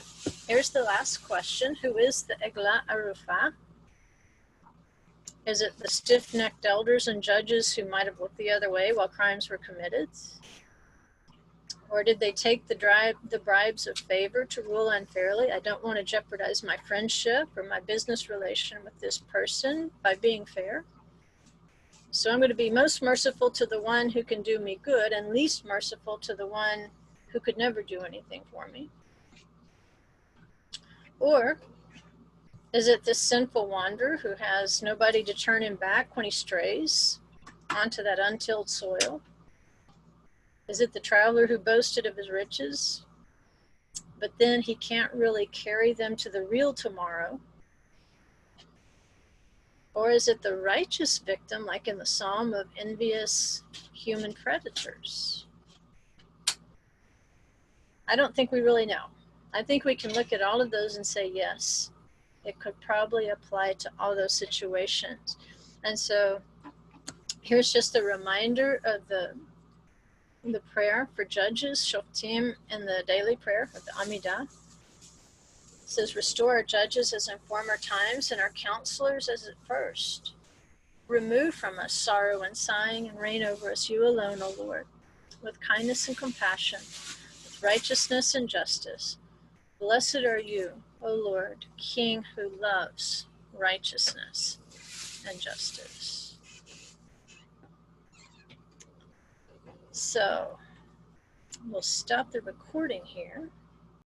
here's the last question. Who is the Egla Aruffa? Is it the stiff-necked elders and judges who might have looked the other way while crimes were committed? Or did they take the bribes of favor to rule unfairly? I don't want to jeopardize my friendship or my business relation with this person by being fair. So I'm going to be most merciful to the one who can do me good and least merciful to the one who could never do anything for me. Or is it this sinful wanderer who has nobody to turn him back when he strays onto that untilled soil? Is it the traveler who boasted of his riches, but then he can't really carry them to the real tomorrow? Or is it the righteous victim, like in the psalm, of envious human predators? I don't think we really know. I think we can look at all of those and say, yes, it could probably apply to all those situations. And so here's just a reminder of the prayer for judges, Shoftim, in the daily prayer of the Amidah. It says, restore our judges as in former times and our counselors as at first. Remove from us sorrow and sighing and reign over us, you alone, O Lord, with kindness and compassion, with righteousness and justice. Blessed are you, O Lord, King who loves righteousness and justice. So we'll stop the recording here.